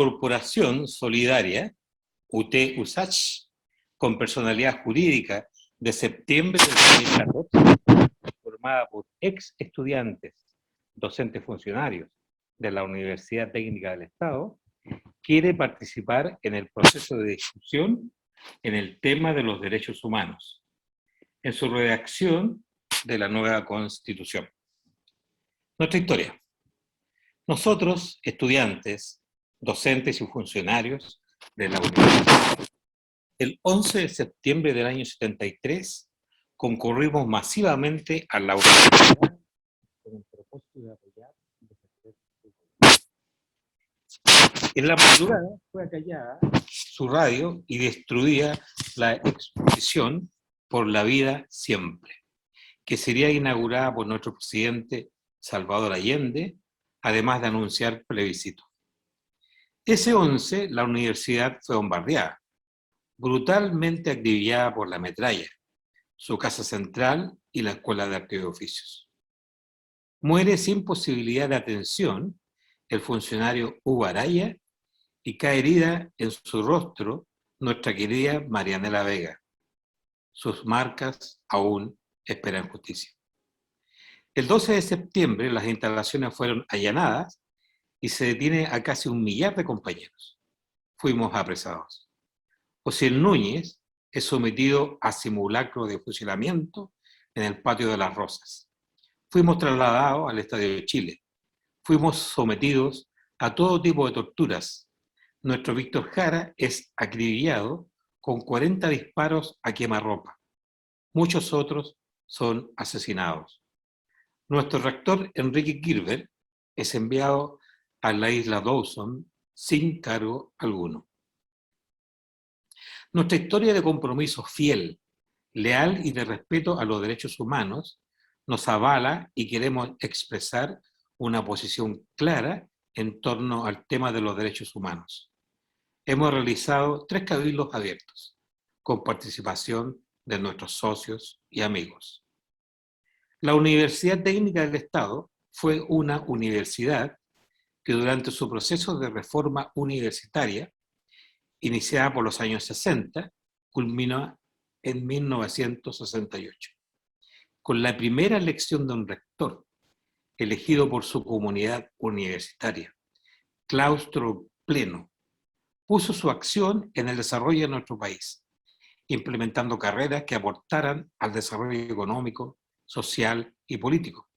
corporación solidaria, UT-USACH, con personalidad jurídica de septiembre del 2014, formada por ex estudiantes, docentes funcionarios de la Universidad Técnica del Estado, quiere participar en el proceso de discusión en el tema de los derechos humanos, en su redacción de la nueva Constitución. Nuestra historia. Nosotros, estudiantes, docentes y funcionarios de la universidad, el 11 de septiembre del año 73, concurrimos masivamente a la universidad con el propósito de apoyar y defender su gobierno. En la madrugada fue acallada su radio y destruía la exposición Por la Vida Siempre, que sería inaugurada por nuestro presidente Salvador Allende, además de anunciar plebiscito. Ese 11, la universidad fue bombardeada, brutalmente acribillada por la metralla, su casa central y la Escuela de Artes y Oficios. Muere sin posibilidad de atención el funcionario Hugo Araya y cae herida en su rostro nuestra querida Marianela Vega. Sus marcas aún esperan justicia. El 12 de septiembre las instalaciones fueron allanadas y se detiene a casi 1 millar de compañeros. Fuimos apresados. Osiel Núñez es sometido a simulacro de fusilamiento en el Patio de las Rosas. Fuimos trasladados al Estadio de Chile. Fuimos sometidos a todo tipo de torturas. Nuestro Víctor Jara es acribillado con 40 disparos a quemarropa. Muchos otros son asesinados. Nuestro rector Enrique Kirber es enviado a la isla Dawson sin cargo alguno. Nuestra historia de compromiso fiel, leal y de respeto a los derechos humanos nos avala y queremos expresar una posición clara en torno al tema de los derechos humanos. Hemos realizado 3 cabildos abiertos, con participación de nuestros socios y amigos. La Universidad Técnica del Estado fue una universidad que durante su proceso de reforma universitaria, iniciada por los años 60, culminó en 1968, con la primera elección de un rector, elegido por su comunidad universitaria. Claustro pleno, puso su acción en el desarrollo de nuestro país, implementando carreras que aportaran al desarrollo económico, social y político.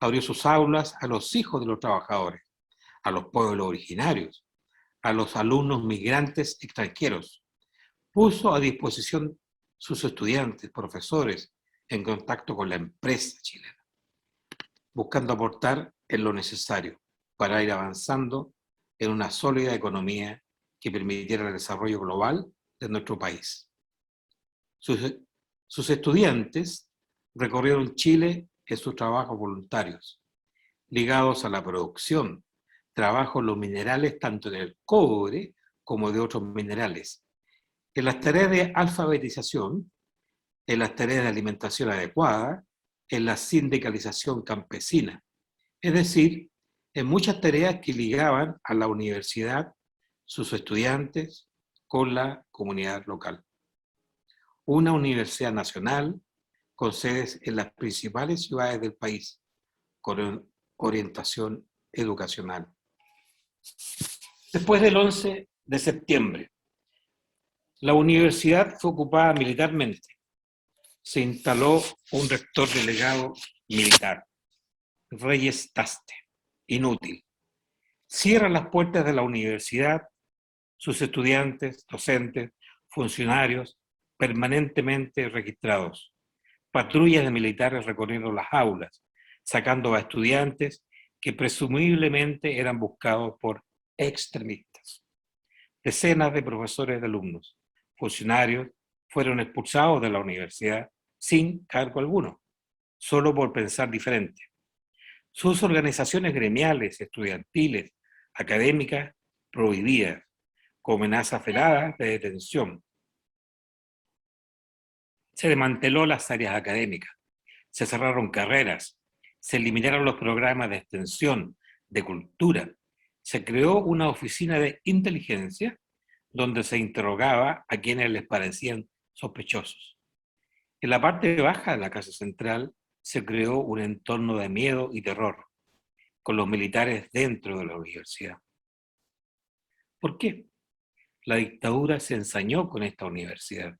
Abrió sus aulas a los hijos de los trabajadores, a los pueblos originarios, a los alumnos migrantes extranjeros. Puso a disposición sus estudiantes, profesores, en contacto con la empresa chilena, buscando aportar en lo necesario para ir avanzando en una sólida economía que permitiera el desarrollo global de nuestro país. Sus estudiantes recorrieron Chile en sus trabajos voluntarios, ligados a la producción, trabajo en los minerales tanto en el cobre como de otros minerales, en las tareas de alfabetización, en las tareas de alimentación adecuada, en la sindicalización campesina, es decir, en muchas tareas que ligaban a la universidad, sus estudiantes, con la comunidad local. Una universidad nacional con sedes en las principales ciudades del país, con orientación educacional. Después del 11 de septiembre, la universidad fue ocupada militarmente. Se instaló un rector delegado militar, Reyes Taste, inútil. Cierra las puertas de la universidad, sus estudiantes, docentes, funcionarios, permanentemente registrados. Patrullas de militares recorriendo las aulas, sacando a estudiantes que presumiblemente eran buscados por extremistas. Decenas de profesores y alumnos, funcionarios, fueron expulsados de la universidad sin cargo alguno, solo por pensar diferente. Sus organizaciones gremiales, estudiantiles, académicas, prohibidas, con amenazas veladas de detención. Se desmanteló las áreas académicas, se cerraron carreras, se eliminaron los programas de extensión, de cultura, se creó una oficina de inteligencia donde se interrogaba a quienes les parecían sospechosos. En la parte baja de la casa central se creó un entorno de miedo y terror, con los militares dentro de la universidad. ¿Por qué? La dictadura se ensañó con esta universidad.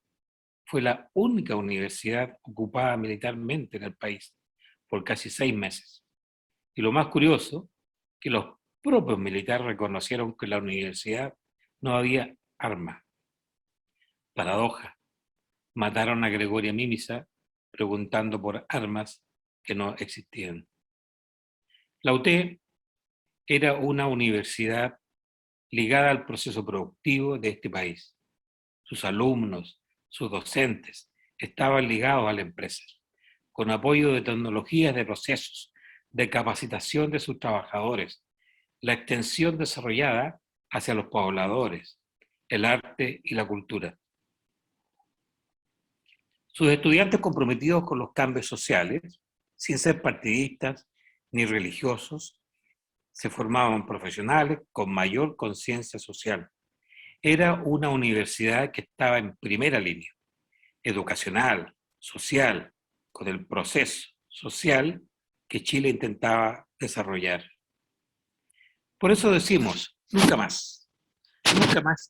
Fue la única universidad ocupada militarmente en el país por casi 6 meses. Y lo más curioso, que los propios militares reconocieron que en la universidad no había armas. Paradoja. Mataron a Gregoria Mímisa preguntando por armas que no existían. La UT era una universidad ligada al proceso productivo de este país. Sus alumnos, sus docentes, estaban ligados a la empresa, con apoyo de tecnologías de procesos, de capacitación de sus trabajadores, la extensión desarrollada hacia los pobladores, el arte y la cultura. Sus estudiantes comprometidos con los cambios sociales, sin ser partidistas ni religiosos, se formaban profesionales con mayor conciencia social. Era una universidad que estaba en primera línea, educacional, social, con el proceso social que Chile intentaba desarrollar. Por eso decimos, nunca más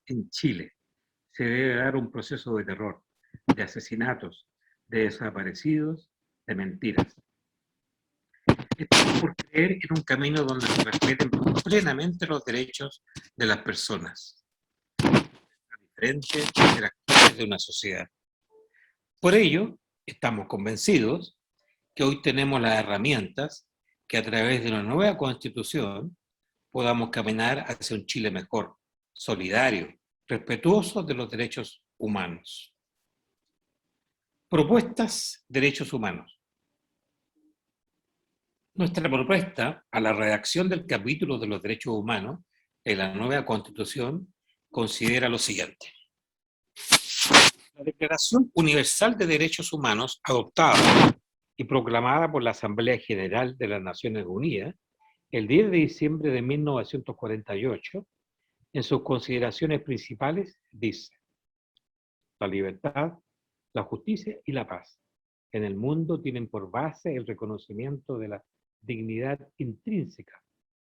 en Chile se debe dar un proceso de terror, de asesinatos, de desaparecidos, de mentiras. Estamos por creer en un camino donde se respeten plenamente los derechos de las personas, las diferentes interacciones de una sociedad. Por ello, estamos convencidos que hoy tenemos las herramientas que a través de una nueva constitución podamos caminar hacia un Chile mejor, solidario, respetuoso de los derechos humanos. Propuestas, derechos humanos. Nuestra propuesta a la redacción del capítulo de los derechos humanos en la nueva Constitución considera lo siguiente. La Declaración Universal de Derechos Humanos, adoptada y proclamada por la Asamblea General de las Naciones Unidas el 10 de diciembre de 1948, en sus consideraciones principales dice: la libertad, la justicia y la paz en el mundo tienen por base el reconocimiento de la dignidad intrínseca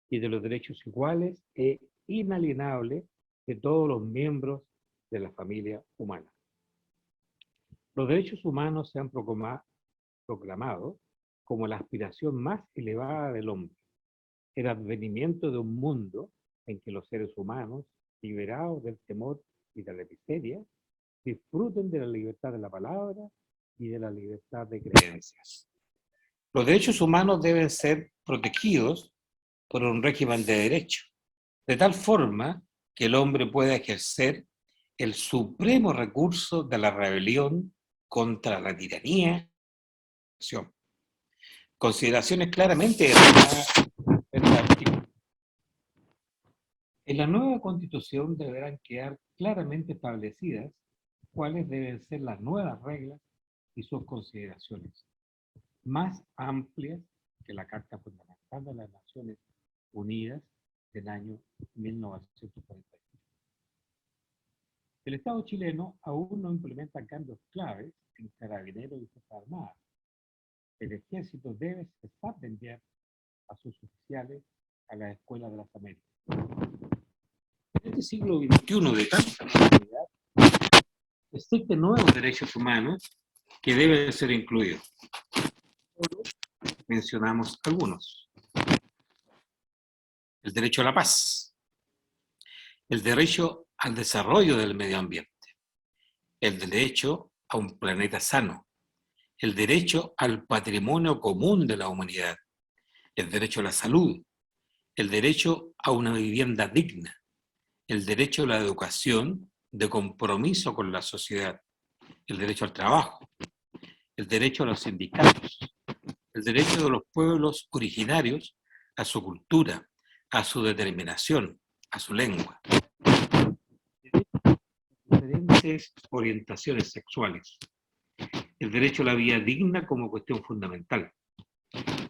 y de los derechos iguales e inalienables de todos los miembros de la familia humana. Los derechos humanos se han proclamado como la aspiración más elevada del hombre, el advenimiento de un mundo en que los seres humanos, liberados del temor y de la miseria, disfruten de la libertad de la palabra y de la libertad de creencias. Los derechos humanos deben ser protegidos por un régimen de derecho, de tal forma que el hombre pueda ejercer el supremo recurso de la rebelión contra la tiranía. Consideraciones claramente en el artículo. En la nueva Constitución deberán quedar claramente establecidas cuáles deben ser las nuevas reglas y sus consideraciones, más amplias que la Carta Fundamental de las Naciones Unidas del año 1948. El Estado chileno aún no implementa cambios claves en Carabineros y Fuerzas Armadas. El Ejército debe cesar de enviar a sus oficiales a las escuelas de las Américas. En este siglo XXI de tanta modernidad, existen nuevos derechos humanos que deben ser incluidos. Solo mencionamos algunos. El derecho a la paz, el derecho al desarrollo del medio ambiente, el derecho a un planeta sano, el derecho al patrimonio común de la humanidad, el derecho a la salud, el derecho a una vivienda digna, el derecho a la educación de compromiso con la sociedad, el derecho al trabajo, el derecho a los sindicatos, el derecho de los pueblos originarios a su cultura, a su determinación, a su lengua, diferentes orientaciones sexuales, el derecho a la vida digna como cuestión fundamental,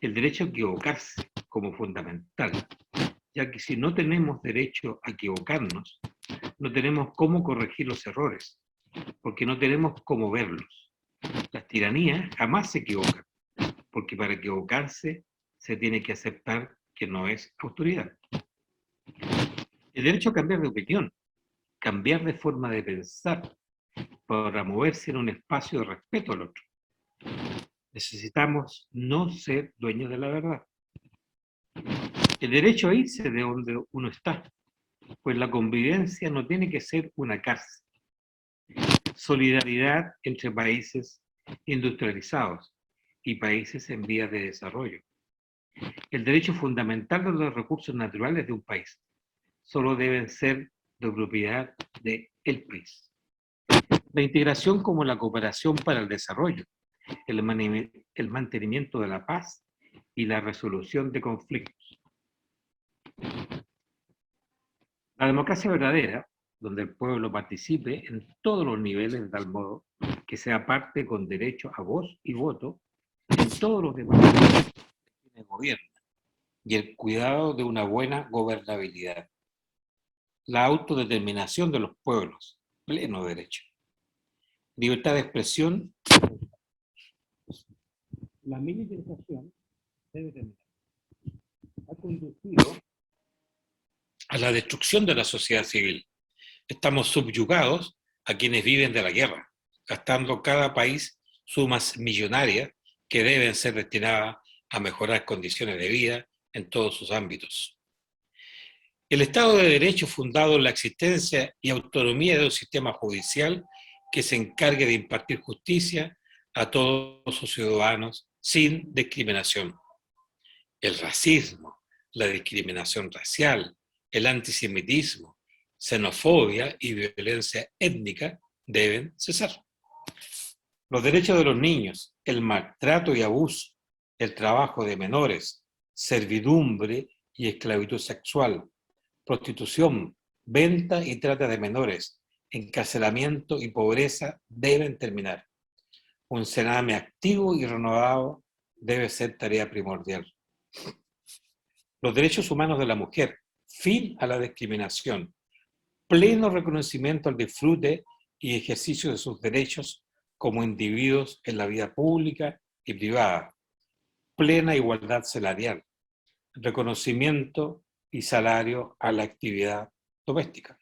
el derecho a equivocarse como fundamental, ya que si no tenemos derecho a equivocarnos, no tenemos cómo corregir los errores, porque no tenemos cómo verlos. Las tiranías jamás se equivocan, porque para equivocarse se tiene que aceptar que no es autoridad. El derecho a cambiar de opinión, cambiar de forma de pensar, para moverse en un espacio de respeto al otro. Necesitamos no ser dueños de la verdad. El derecho a irse de donde uno está, pues la convivencia no tiene que ser una cárcel. Solidaridad entre países industrializados y países en vías de desarrollo. El derecho fundamental de los recursos naturales de un país solo deben ser de propiedad del país. La integración como la cooperación para el desarrollo, el mantenimiento de la paz y la resolución de conflictos. La democracia verdadera, donde el pueblo participe en todos los niveles de tal modo que sea parte con derecho a voz y voto en todos los departamentos de gobierno, y el cuidado de una buena gobernabilidad. La autodeterminación de los pueblos, pleno derecho. Libertad de expresión. La militarización debe terminar. Ha conducido a la destrucción de la sociedad civil. Estamos subyugados a quienes viven de la guerra, gastando cada país sumas millonarias que deben ser destinadas a mejorar condiciones de vida en todos sus ámbitos. El Estado de Derecho, fundado en la existencia y autonomía de un sistema judicial que se encargue de impartir justicia a todos sus ciudadanos sin discriminación. El racismo, la discriminación racial, el antisemitismo, xenofobia y violencia étnica deben cesar. Los derechos de los niños, el maltrato y abuso, el trabajo de menores, servidumbre y esclavitud sexual, prostitución, venta y trata de menores, encarcelamiento y pobreza deben terminar. Un Sename activo y renovado debe ser tarea primordial. Los derechos humanos de la mujer, fin a la discriminación, pleno reconocimiento al disfrute y ejercicio de sus derechos como individuos en la vida pública y privada, plena igualdad salarial, reconocimiento y salario a la actividad doméstica.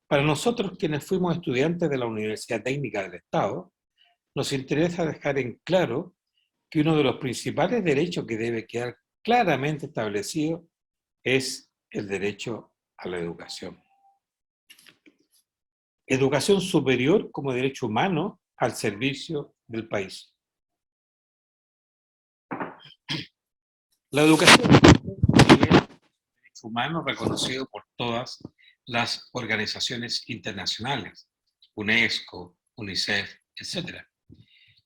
Para nosotros, quienes fuimos estudiantes de la Universidad Técnica del Estado, nos interesa dejar en claro que uno de los principales derechos que debe quedar claramente establecido es el derecho a la educación. Educación superior como derecho humano al servicio del país. La educación es un derecho humano reconocido por todas las organizaciones internacionales, UNESCO, UNICEF, etc.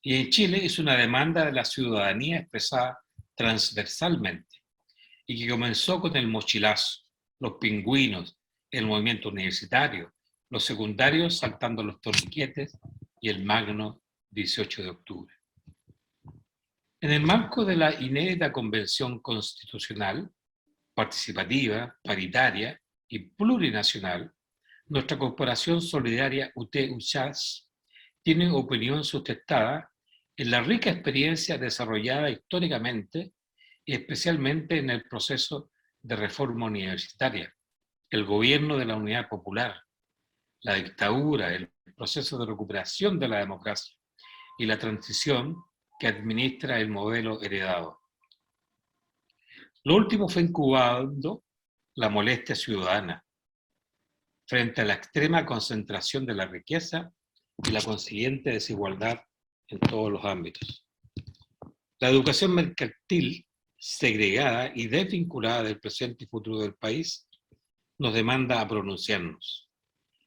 Y en Chile es una demanda de la ciudadanía expresada transversalmente y que comenzó con el mochilazo, los pingüinos, el movimiento universitario, los secundarios saltando los torniquetes y el magno 18 de octubre. En el marco de la inédita Convención Constitucional, participativa, paritaria y plurinacional, nuestra Corporación Solidaria UT-UCHAS tiene opinión sustentada en la rica experiencia desarrollada históricamente y especialmente en el proceso de reforma universitaria, el gobierno de la Unidad Popular, la dictadura, el proceso de recuperación de la democracia y la transición que administra el modelo heredado. Lo último fue incubando la molestia ciudadana frente a la extrema concentración de la riqueza y la consiguiente desigualdad en todos los ámbitos. La educación mercantil, segregada y desvinculada del presente y futuro del país, nos demanda a pronunciarnos,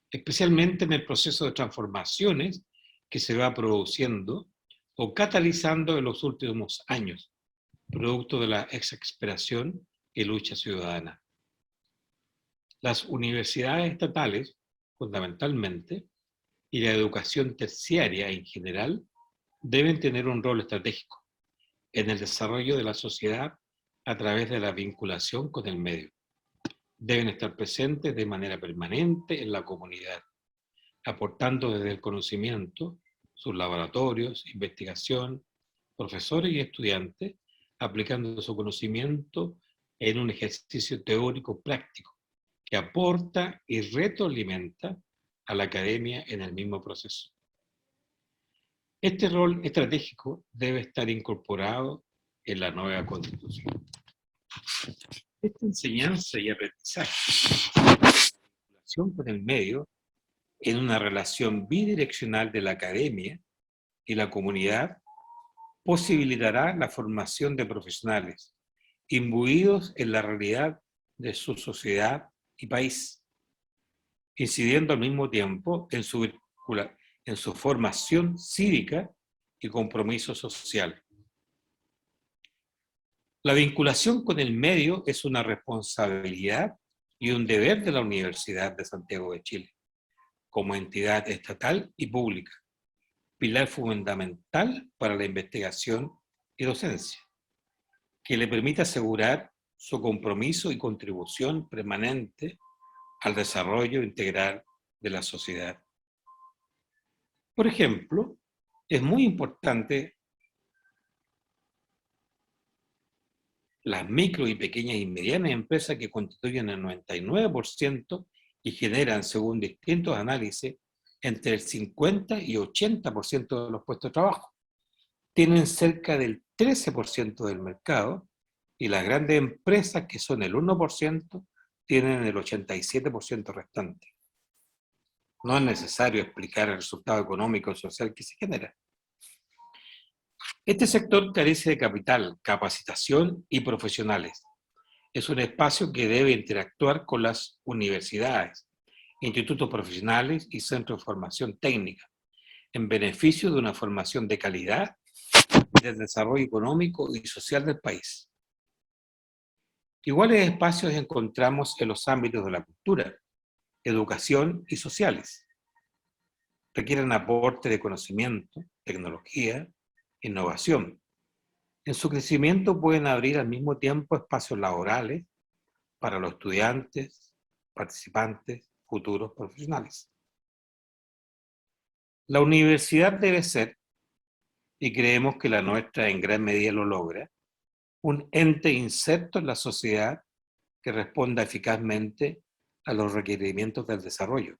especialmente en el proceso de transformaciones que se va produciendo o catalizando en los últimos años, producto de la exasperación y lucha ciudadana. Las universidades estatales, fundamentalmente, y la educación terciaria en general, deben tener un rol estratégico en el desarrollo de la sociedad a través de la vinculación con el medio. Deben estar presentes de manera permanente en la comunidad, aportando desde el conocimiento, sus laboratorios, investigación, profesores y estudiantes, aplicando su conocimiento en un ejercicio teórico práctico que aporta y retroalimenta a la academia en el mismo proceso. Este rol estratégico debe estar incorporado en la nueva Constitución. Esta enseñanza y aprendizaje, la relación con el medio, en una relación bidireccional de la academia y la comunidad, posibilitará la formación de profesionales imbuidos en la realidad de su sociedad y país, incidiendo al mismo tiempo en su formación cívica y compromiso social. La vinculación con el medio es una responsabilidad y un deber de la Universidad de Santiago de Chile, como entidad estatal y pública, pilar fundamental para la investigación y docencia, que le permite asegurar su compromiso y contribución permanente al desarrollo integral de la sociedad. Por ejemplo, es muy importante las micro y pequeñas y medianas empresas, que constituyen el 99% y generan, según distintos análisis, entre el 50 y 80% de los puestos de trabajo. Tienen cerca del 13% del mercado, y las grandes empresas, que son el 1%, tienen el 87% restante. No es necesario explicar el resultado económico y social que se genera. Este sector carece de capital, capacitación y profesionales. Es un espacio que debe interactuar con las universidades, institutos profesionales y centros de formación técnica, en beneficio de una formación de calidad y del desarrollo económico y social del país. Iguales espacios encontramos en los ámbitos de la cultura, educación y sociales. Requieren aporte de conocimiento, tecnología, innovación. En su crecimiento pueden abrir al mismo tiempo espacios laborales para los estudiantes, participantes, futuros profesionales. La universidad debe ser, y creemos que la nuestra en gran medida lo logra, un ente inserto en la sociedad que responda eficazmente a los requerimientos del desarrollo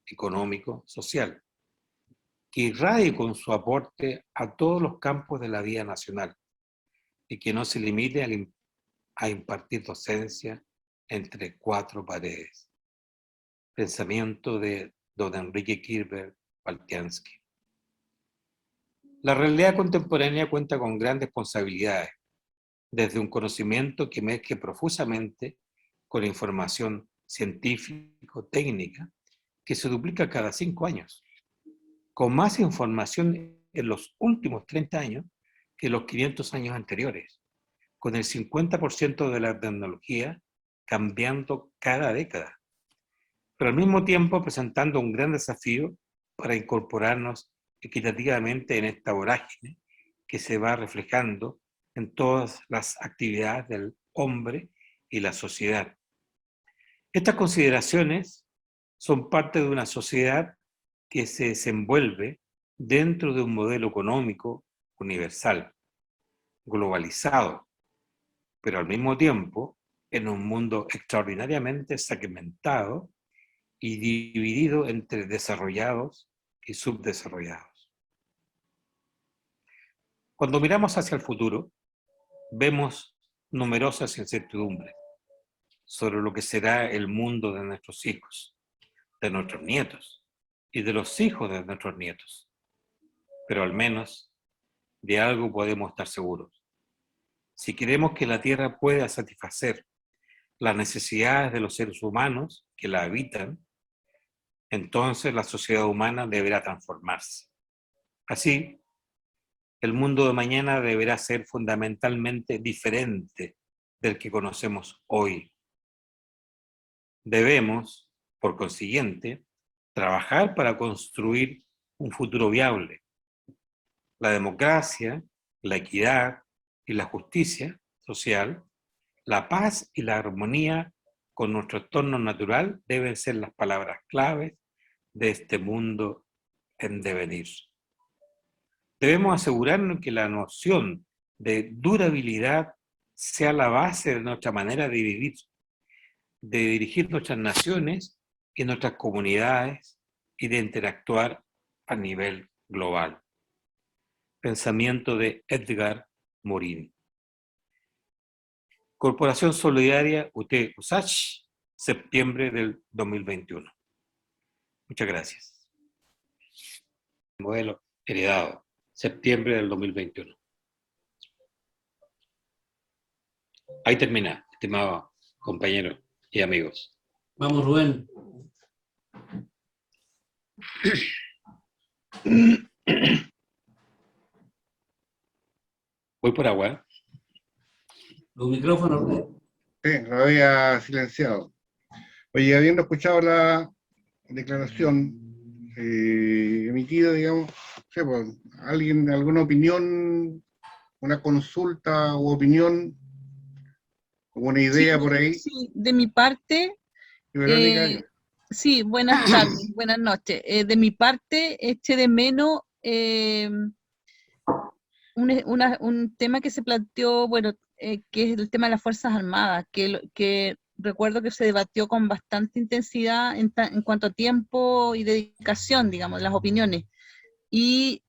económico, social, que irradie con su aporte a todos los campos de la vida nacional y que no se limite a impartir docencia entre cuatro paredes. Pensamiento de don Enrique Kirber Baltiansky. La realidad contemporánea cuenta con grandes responsabilidades, desde un conocimiento que mezcle profusamente con información científico-técnica que se duplica cada 5 años, con más información en los últimos 30 años que los 500 años anteriores, con el 50% de la tecnología cambiando cada década, pero al mismo tiempo presentando un gran desafío para incorporarnos equitativamente en esta vorágine que se va reflejando en todas las actividades del hombre y la sociedad. Estas consideraciones son parte de una sociedad que se desenvuelve dentro de un modelo económico universal, globalizado, pero al mismo tiempo en un mundo extraordinariamente segmentado y dividido entre desarrollados y subdesarrollados. Cuando miramos hacia el futuro, vemos numerosas incertidumbres sobre lo que será el mundo de nuestros hijos, de nuestros nietos y de los hijos de nuestros nietos. Pero al menos de algo podemos estar seguros. Si queremos que la Tierra pueda satisfacer las necesidades de los seres humanos que la habitan, entonces la sociedad humana deberá transformarse. Así, el mundo de mañana deberá ser fundamentalmente diferente del que conocemos hoy. Debemos, por consiguiente, trabajar para construir un futuro viable. La democracia, la equidad y la justicia social, la paz y la armonía con nuestro entorno natural deben ser las palabras claves de este mundo en devenir. Debemos asegurarnos que la noción de durabilidad sea la base de nuestra manera de vivir, de dirigir nuestras naciones y nuestras comunidades y de interactuar a nivel global. Pensamiento de Edgar Morin. Corporación Solidaria UT-USACH, septiembre del 2021. Muchas gracias. Modelo heredado, septiembre del 2021. Ahí termina, estimado compañero y amigos. Vamos, Rubén. Voy por agua. Los micrófonos, Rubén. Sí, lo había silenciado. Oye, habiendo escuchado la declaración emitida, digamos, no sé, pues, alguien, alguna opinión, una consulta u opinión, como una idea por ahí. Sí, de mi parte, Verónica, sí, buenas tardes, buenas noches. De mi parte, eché de menos un tema que se planteó, bueno, que es el tema de las Fuerzas Armadas, que recuerdo que se debatió con bastante intensidad en cuanto a tiempo y dedicación, digamos, las opiniones. Y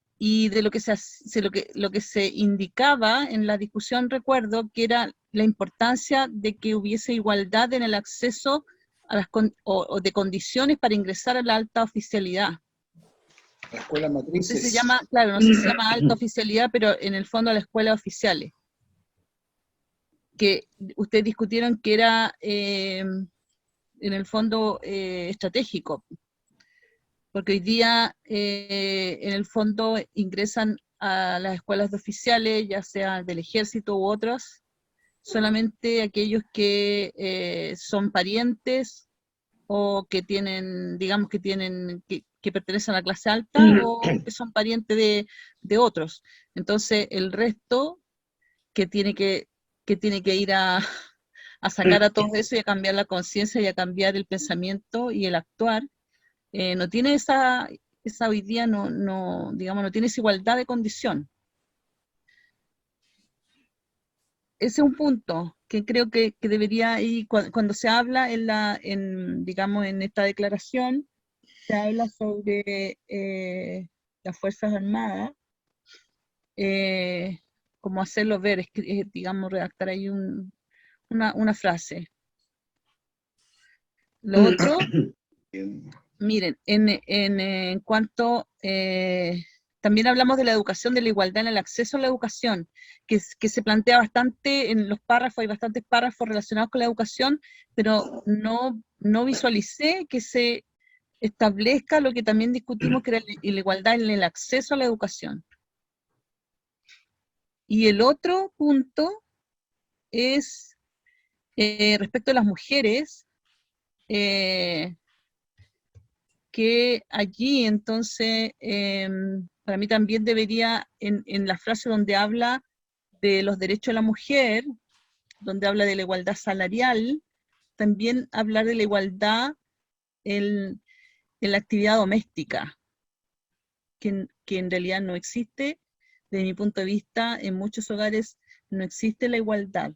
de lo que lo que se indicaba en la discusión, recuerdo que era la importancia de que hubiese igualdad en el acceso a o de condiciones para ingresar a la alta oficialidad. La escuela No matrices. sé si se llama, claro, no sé si se llama alta oficialidad, pero en el fondo a la escuela oficiales. Que ustedes discutieron que era en el fondo estratégico, porque hoy día en el fondo ingresan a las escuelas de oficiales, ya sea del ejército u otras, solamente aquellos que son parientes o que tienen, digamos que pertenecen a la clase alta o que son parientes de otros. Entonces el resto que tiene que ir a sacar a todo eso y a cambiar la conciencia y a cambiar el pensamiento y el actuar, no tiene esa hoy día, digamos, no tiene esa igualdad de condición. Ese es un punto que creo que debería ir, cuando se habla digamos, en esta declaración, se habla sobre las Fuerzas Armadas, como hacerlo ver, digamos, redactar ahí una frase. Lo otro, miren, en cuanto, también hablamos de la educación, de la igualdad en el acceso a la educación, que se plantea bastante en los párrafos, hay bastantes párrafos relacionados con la educación, pero no visualicé que se establezca lo que también discutimos, que era la igualdad en el acceso a la educación. Y el otro punto es respecto a las mujeres, que allí entonces, para mí también debería, en la frase donde habla de los derechos de la mujer, donde habla de la igualdad salarial, también hablar de la igualdad en la actividad doméstica, que en realidad no existe, desde mi punto de vista, en muchos hogares no existe la igualdad.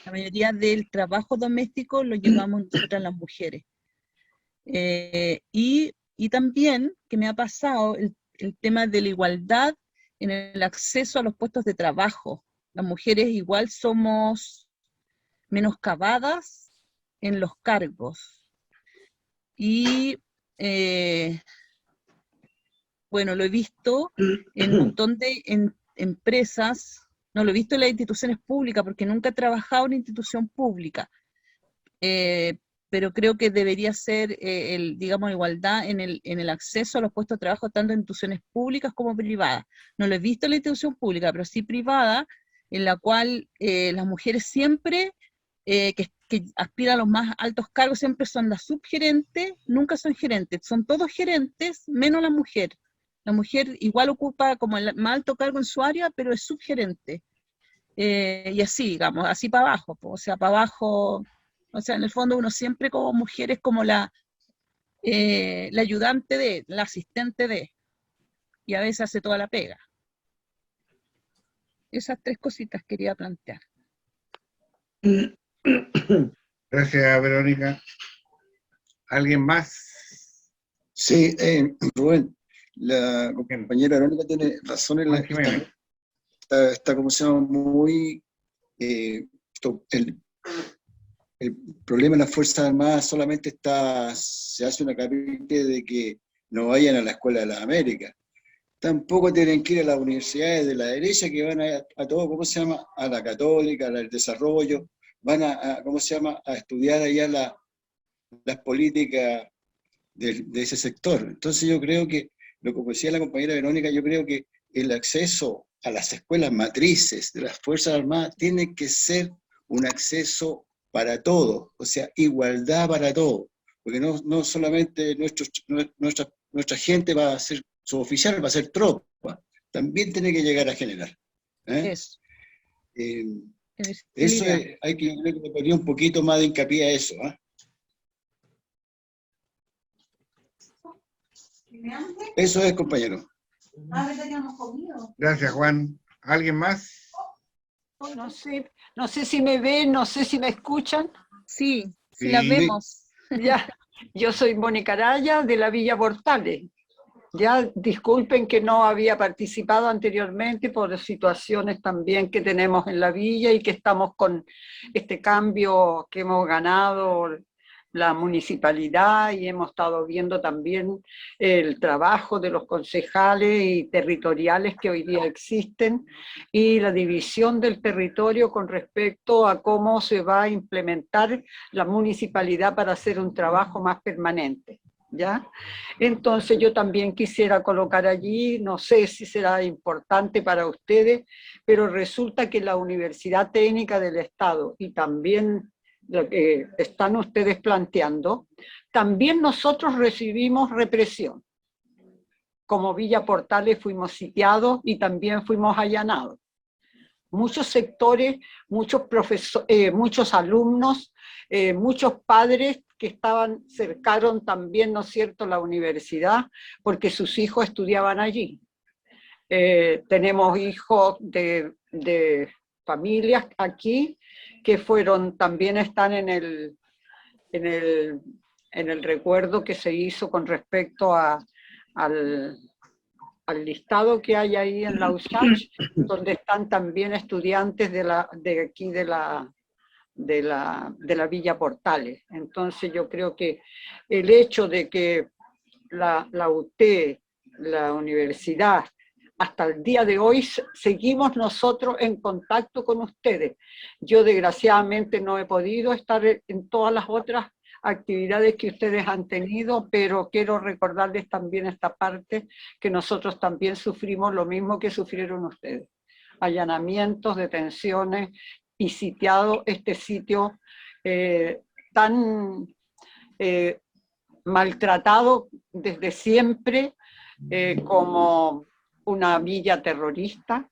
La mayoría del trabajo doméstico lo llevamos nosotras las mujeres. Y también que me ha pasado el tema de la igualdad en el acceso a los puestos de trabajo. Las mujeres igual somos menoscabadas en los cargos. Y bueno, lo he visto en un montón de empresas, no lo he visto en las instituciones públicas, porque nunca he trabajado en institución pública, pero creo que debería ser, digamos, igualdad en el acceso a los puestos de trabajo, tanto en instituciones públicas como privadas. No lo he visto en la institución pública, pero sí privada, en la cual las mujeres siempre, que aspiran a los más altos cargos, siempre son las subgerentes, nunca son gerentes, son todos gerentes, menos la mujer. La mujer igual ocupa como el más alto cargo en su área, pero es subgerente. Y así, digamos, así para abajo, o sea, para abajo O sea, en el fondo uno siempre como mujer es como la ayudante de, la asistente de, y a veces hace toda la pega. Esas tres cositas quería plantear. Gracias, Verónica. ¿Alguien más? Sí, Rubén, la compañera Verónica tiene razón en Juan Jiménez. está como se llama, muy... el problema de las Fuerzas Armadas solamente se hace una capite de que no vayan a la Escuela de las Américas. Tampoco tienen que ir a las universidades de la derecha que van a todo, ¿cómo se llama? A la Católica, al desarrollo, van ¿cómo se llama? A estudiar allá las políticas de ese sector. Entonces yo creo que, lo que decía la compañera Verónica, yo creo que el acceso a las escuelas matrices de las Fuerzas Armadas tiene que ser un acceso para todos, o sea, igualdad para todos, porque no solamente nuestra gente va a ser suboficial, va a ser tropa, también tiene que llegar a general. Eso. Eso hay que, yo creo que le ponía un poquito más de hincapié a eso. Eso es, compañero. Gracias, Juan. ¿Alguien más? No sé si me ven, no sé si me escuchan. Sí, sí Sí. las vemos. Ya, yo soy Mónica Araya de la Villa Portales. Ya disculpen que no había participado anteriormente por situaciones también que tenemos en la villa y que estamos con este cambio que hemos ganado la municipalidad y hemos estado viendo también el trabajo de los concejales y territoriales que hoy día existen y la división del territorio con respecto a cómo se va a implementar la municipalidad para hacer un trabajo más permanente. ¿Ya? Entonces yo también quisiera colocar allí, no sé si será importante para ustedes, pero resulta que la Universidad Técnica del Estado y también lo que están ustedes planteando, también nosotros recibimos represión. Como Villa Portales fuimos sitiados y también fuimos allanados. Muchos sectores, muchos profesores, muchos alumnos, muchos padres que cercaron también, ¿no es cierto?, la universidad, porque sus hijos estudiaban allí. Tenemos hijos de familias aquí que también están en el recuerdo que se hizo con respecto al listado que hay ahí en la USACH, donde están también estudiantes de aquí de la Villa Portales. Entonces yo creo que el hecho de que la UT, la universidad, hasta el día de hoy seguimos nosotros en contacto con ustedes. Yo desgraciadamente no he podido estar en todas las otras actividades que ustedes han tenido, pero quiero recordarles también esta parte, que nosotros también sufrimos lo mismo que sufrieron ustedes. Allanamientos, detenciones y sitiado este sitio tan maltratado desde siempre como una villa terrorista,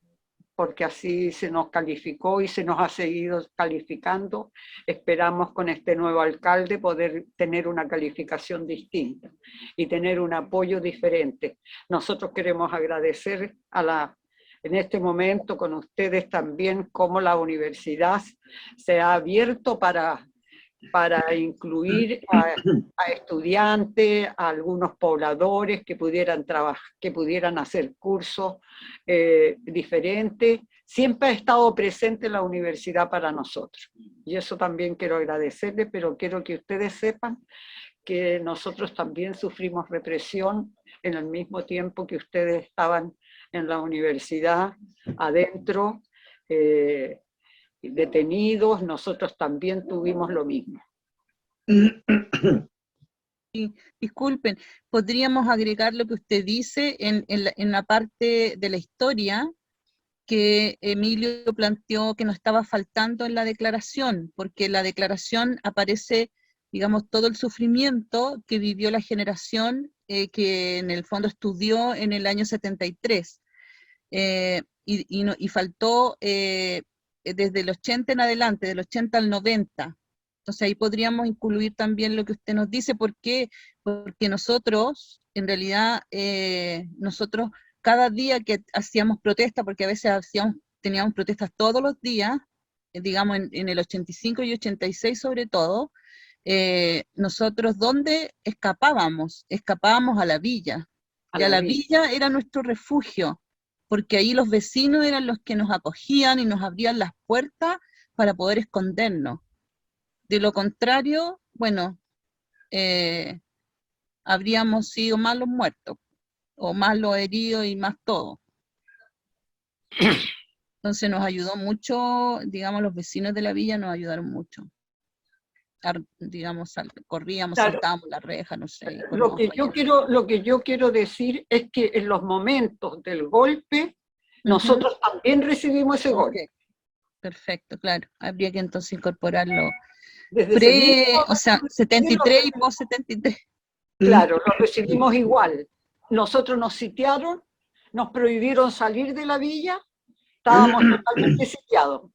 porque así se nos calificó y se nos ha seguido calificando. Esperamos con este nuevo alcalde poder tener una calificación distinta y tener un apoyo diferente. Nosotros queremos agradecer en este momento con ustedes también cómo la universidad se ha abierto para incluir a estudiantes, a algunos pobladores que pudieran trabajar, que pudieran hacer cursos diferentes. Siempre ha estado presente la universidad para nosotros. Y eso también quiero agradecerles, pero quiero que ustedes sepan que nosotros también sufrimos represión en el mismo tiempo que ustedes estaban en la universidad, adentro, detenidos, nosotros también tuvimos lo mismo. Disculpen, podríamos agregar lo que usted dice en la parte de la historia que Emilio planteó que nos estaba faltando en la declaración, porque en la declaración aparece, digamos, todo el sufrimiento que vivió la generación que en el fondo estudió en el año 73. Y faltó desde el 80 en adelante, del 80 al 90, Entonces ahí podríamos incluir también lo que usted nos dice. ¿Por qué? Porque nosotros, en realidad, nosotros cada día que hacíamos protesta, porque a veces teníamos protestas todos los días, digamos en el 85 y 86 sobre todo, nosotros ¿dónde escapábamos? Escapábamos a la villa. Y a la villa era nuestro refugio, porque ahí los vecinos eran los que nos acogían y nos abrían las puertas para poder escondernos. De lo contrario, bueno, habríamos sido más los muertos, o más los heridos y más todo. Entonces nos ayudó mucho, digamos, los vecinos de la villa nos ayudaron mucho. Digamos, corríamos, Claro. saltábamos la reja, no sé. Lo que yo quiero decir es que en los momentos del golpe, nosotros también recibimos ese golpe. Perfecto, claro. Habría que entonces incorporarlo. Desde O sea, 73 y post 73. Claro, lo recibimos igual. Nosotros nos sitiaron, nos prohibieron salir de la villa, estábamos totalmente sitiados.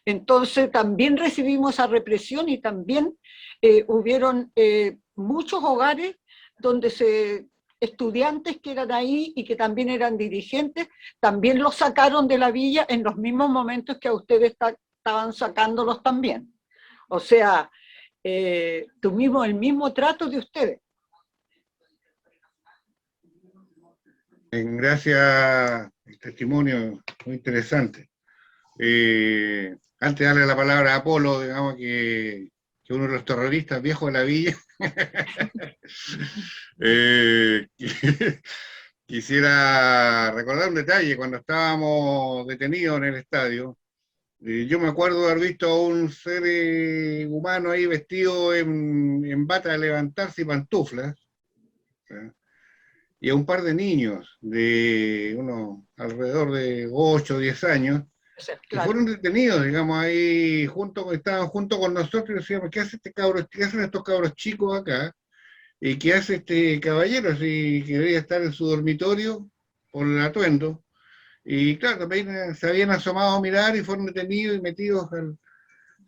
Entonces también recibimos esa represión y también hubieron muchos hogares donde estudiantes que eran ahí y que también eran dirigentes, también los sacaron de la villa en los mismos momentos que a ustedes estaban sacándolos también. O sea, tuvimos el mismo trato de ustedes. Gracias, el testimonio muy interesante. Antes de darle la palabra a Apolo, digamos que uno de los terroristas viejos de la villa, quisiera recordar un detalle. Cuando estábamos detenidos en el estadio, yo me acuerdo de haber visto a un ser humano ahí vestido en bata de levantarse y pantuflas, ¿sí? Y a un par de niños de alrededor de 8 o 10 años, que fueron detenidos, digamos, ahí estaban junto con nosotros y decíamos, ¿qué hacen estos cabros chicos acá? ¿Y qué hace este caballero? Así que debería estar en su dormitorio por el atuendo. Y claro, también se habían asomado a mirar y fueron detenidos y metidos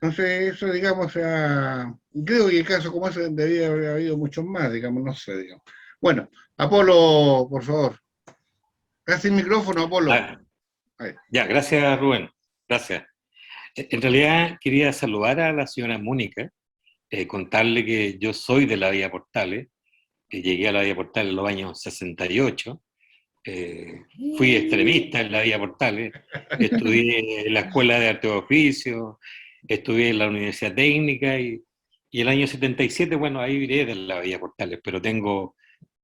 Entonces, eso, digamos, creo que el caso como ese debía haber habido muchos más, digamos, no sé, digamos. Bueno, Apolo, por favor. Casi el micrófono, Apolo. Ya, gracias, Rubén. Gracias. En realidad, quería saludar a la señora Mónica, contarle que yo soy de la Villa Portales, que llegué a la Villa Portales en los años 68, fui extremista en la Villa Portales, estudié en la Escuela de Arte y Oficio, estudié en la Universidad Técnica y el año 77, bueno, ahí viré de la Villa Portales, pero tengo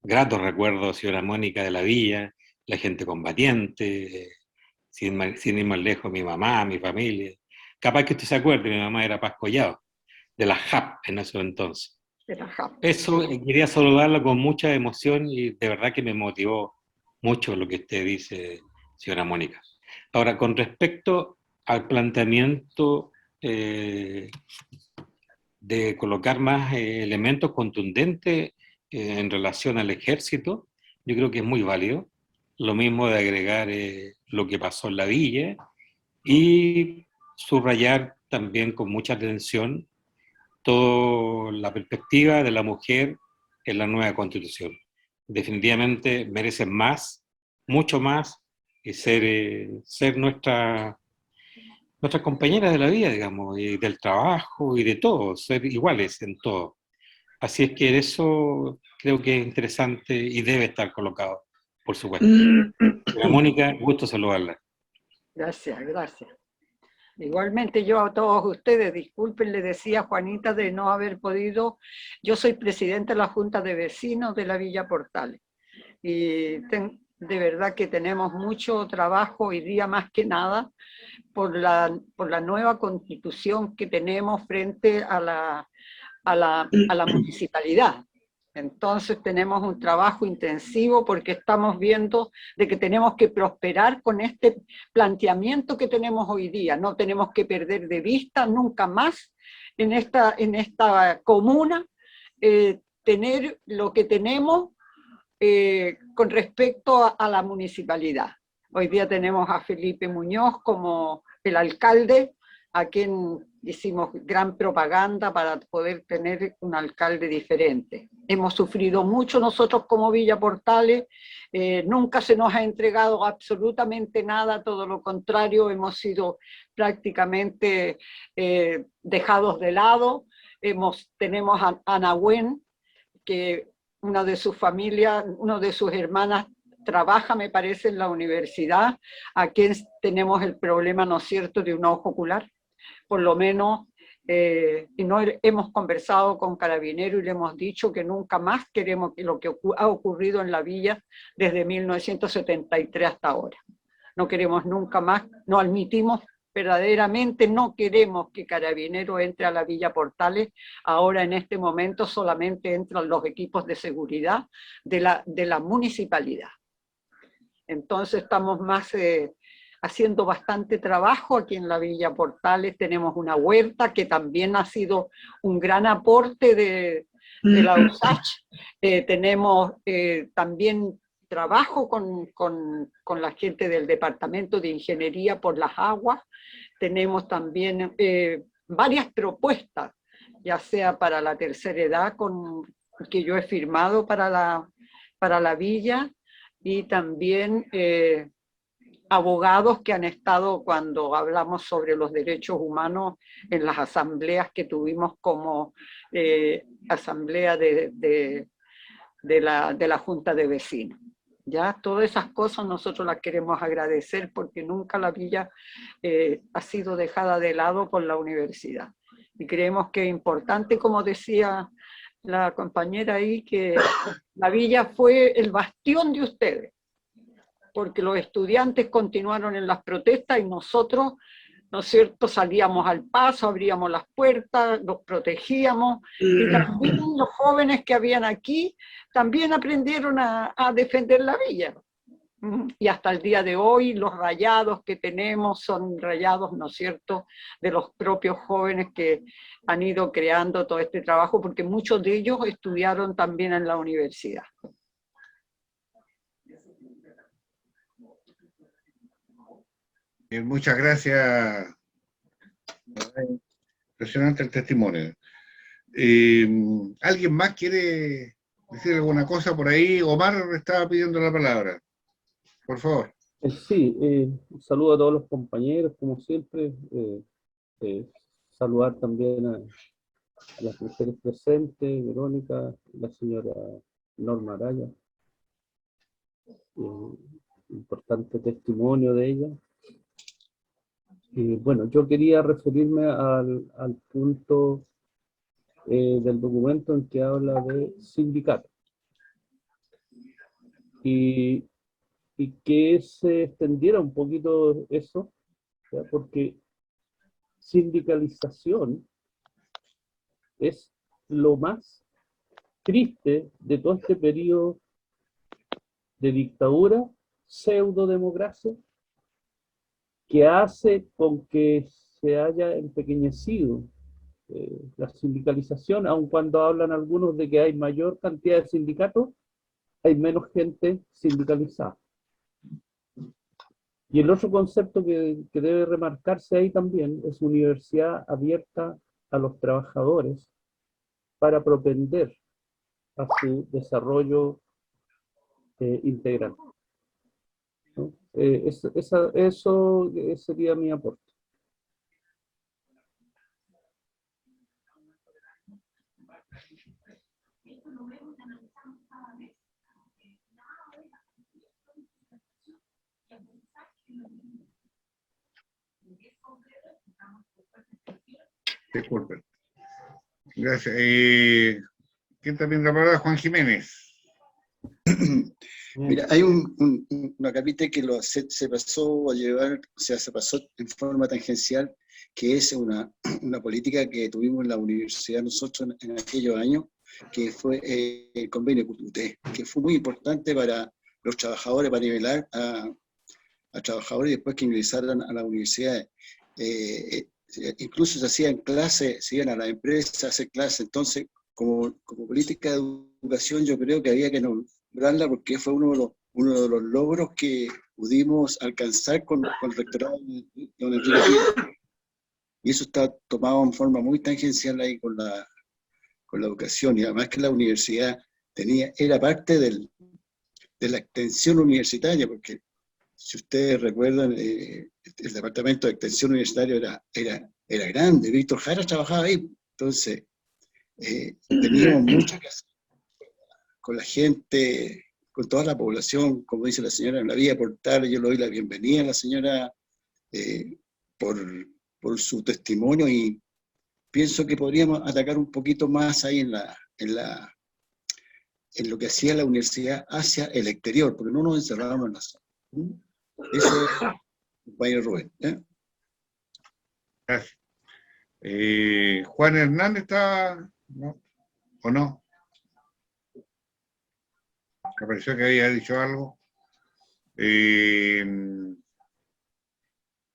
gratos recuerdos, señora Mónica, de la Villa, la gente combatiente, sin ir más lejos, mi mamá, mi familia. Capaz que usted se acuerde, mi mamá era Paz Collado, de la JAP en ese entonces. Eso, quería saludarla con mucha emoción y de verdad que me motivó mucho lo que usted dice, señora Mónica. Ahora, con respecto al planteamiento de colocar más elementos contundentes en relación al ejército, yo creo que es muy válido. Lo mismo de agregar lo que pasó en la villa y subrayar también con mucha atención toda la perspectiva de la mujer en la nueva constitución. Definitivamente merecen más, mucho más, y ser nuestras compañeras de la vida, digamos, y del trabajo y de todo, ser iguales en todo. Así es que eso creo que es interesante y debe estar colocado, por supuesto. Mónica, gusto saludarla. Gracias, gracias. Igualmente yo a todos ustedes, disculpen, le decía a Juanita de no haber podido, yo soy presidenta de la Junta de Vecinos de la Villa Portales y de verdad que tenemos mucho trabajo hoy día más que nada por la nueva constitución que tenemos frente a la municipalidad. Entonces tenemos un trabajo intensivo porque estamos viendo de que tenemos que prosperar con este planteamiento que tenemos hoy día. No tenemos que perder de vista nunca más en esta comuna tener lo que tenemos con respecto a la municipalidad. Hoy día tenemos a Felipe Muñoz como el alcalde, a quien hicimos gran propaganda para poder tener un alcalde diferente. Hemos sufrido mucho nosotros como Villa Portales, nunca se nos ha entregado absolutamente nada, todo lo contrario, hemos sido prácticamente dejados de lado. Tenemos a Nahuen, que una de sus familias, una de sus hermanas trabaja, me parece, en la universidad, a quien tenemos el problema, ¿no es cierto?, de un ojo ocular. Por lo menos, y no hemos conversado con Carabineros y le hemos dicho que nunca más queremos que lo que ha ocurrido en la villa desde 1973 hasta ahora. No queremos nunca más, no admitimos, verdaderamente no queremos que Carabineros entre a la Villa Portales. Ahora en este momento solamente entran los equipos de seguridad de la municipalidad. Entonces estamos más haciendo bastante trabajo aquí en la Villa Portales. Tenemos una huerta que también ha sido un gran aporte de la USACH. Tenemos también trabajo con la gente del Departamento de Ingeniería por las Aguas. Tenemos también varias propuestas, ya sea para la tercera edad, que yo he firmado para la villa, y también abogados que han estado cuando hablamos sobre los derechos humanos en las asambleas que tuvimos como asamblea de la Junta de Vecinos. ¿Ya? Todas esas cosas nosotros las queremos agradecer porque nunca la villa ha sido dejada de lado por la universidad. Y creemos que es importante, como decía la compañera ahí, que la villa fue el bastión de ustedes, porque los estudiantes continuaron en las protestas y nosotros, ¿no es cierto?, salíamos al paso, abríamos las puertas, los protegíamos, y también los jóvenes que habían aquí también aprendieron a defender la villa. Y hasta el día de hoy los rayados que tenemos son rayados, ¿no es cierto?, de los propios jóvenes que han ido creando todo este trabajo, porque muchos de ellos estudiaron también en la universidad. Muchas gracias. Impresionante el testimonio. ¿Alguien más quiere decir alguna cosa por ahí? Omar estaba pidiendo la palabra. Por favor. Sí, un saludo a todos los compañeros, como siempre. Saludar también a las mujeres presentes, Verónica, la señora Norma Araya. Importante testimonio de ella. Bueno, yo quería referirme al punto del documento en que habla de sindicato. Y que se extendiera un poquito eso, ¿ya? Porque sindicalización es lo más triste de todo este periodo de dictadura, pseudodemocracia, que hace con que se haya empequeñecido la sindicalización, aun cuando hablan algunos de que hay mayor cantidad de sindicatos, hay menos gente sindicalizada. Y el otro concepto que debe remarcarse ahí también es universidad abierta a los trabajadores para propender a su desarrollo integral, ¿no? Eso sería mi aporte. Disculpen. Gracias. ¿Quién también la palabra? Juan Jiménez. Mira, hay una capítulo que se pasó a llevar, o sea, se pasó en forma tangencial, que es una política que tuvimos en la universidad nosotros en aquellos años, que fue el convenio QT, que fue muy importante para los trabajadores, para nivelar a trabajadores después que ingresaran a la universidad. Incluso se hacían clases, se iban a la empresa a hacer clases. Entonces, como política de educación, yo creo que había que nombrarla porque fue uno de los logros que pudimos alcanzar con el rectorado de don Enrique Piedra. Y eso está tomado en forma muy tangencial ahí con la educación, y además que la universidad era parte de la extensión universitaria, porque si ustedes recuerdan, el departamento de extensión universitaria era grande, Víctor Jara trabajaba ahí, entonces teníamos mucho que hacer con la gente, con toda la población, como dice la señora, en la vía Portal. Yo le doy la bienvenida a la señora por su testimonio, y pienso que podríamos atacar un poquito más ahí en lo que hacía la universidad hacia el exterior, porque no nos encerrábamos en la sala. Eso es, compañero Rubén. Gracias. Juan Hernández está, ¿no? ¿O no? Me pareció que había dicho algo.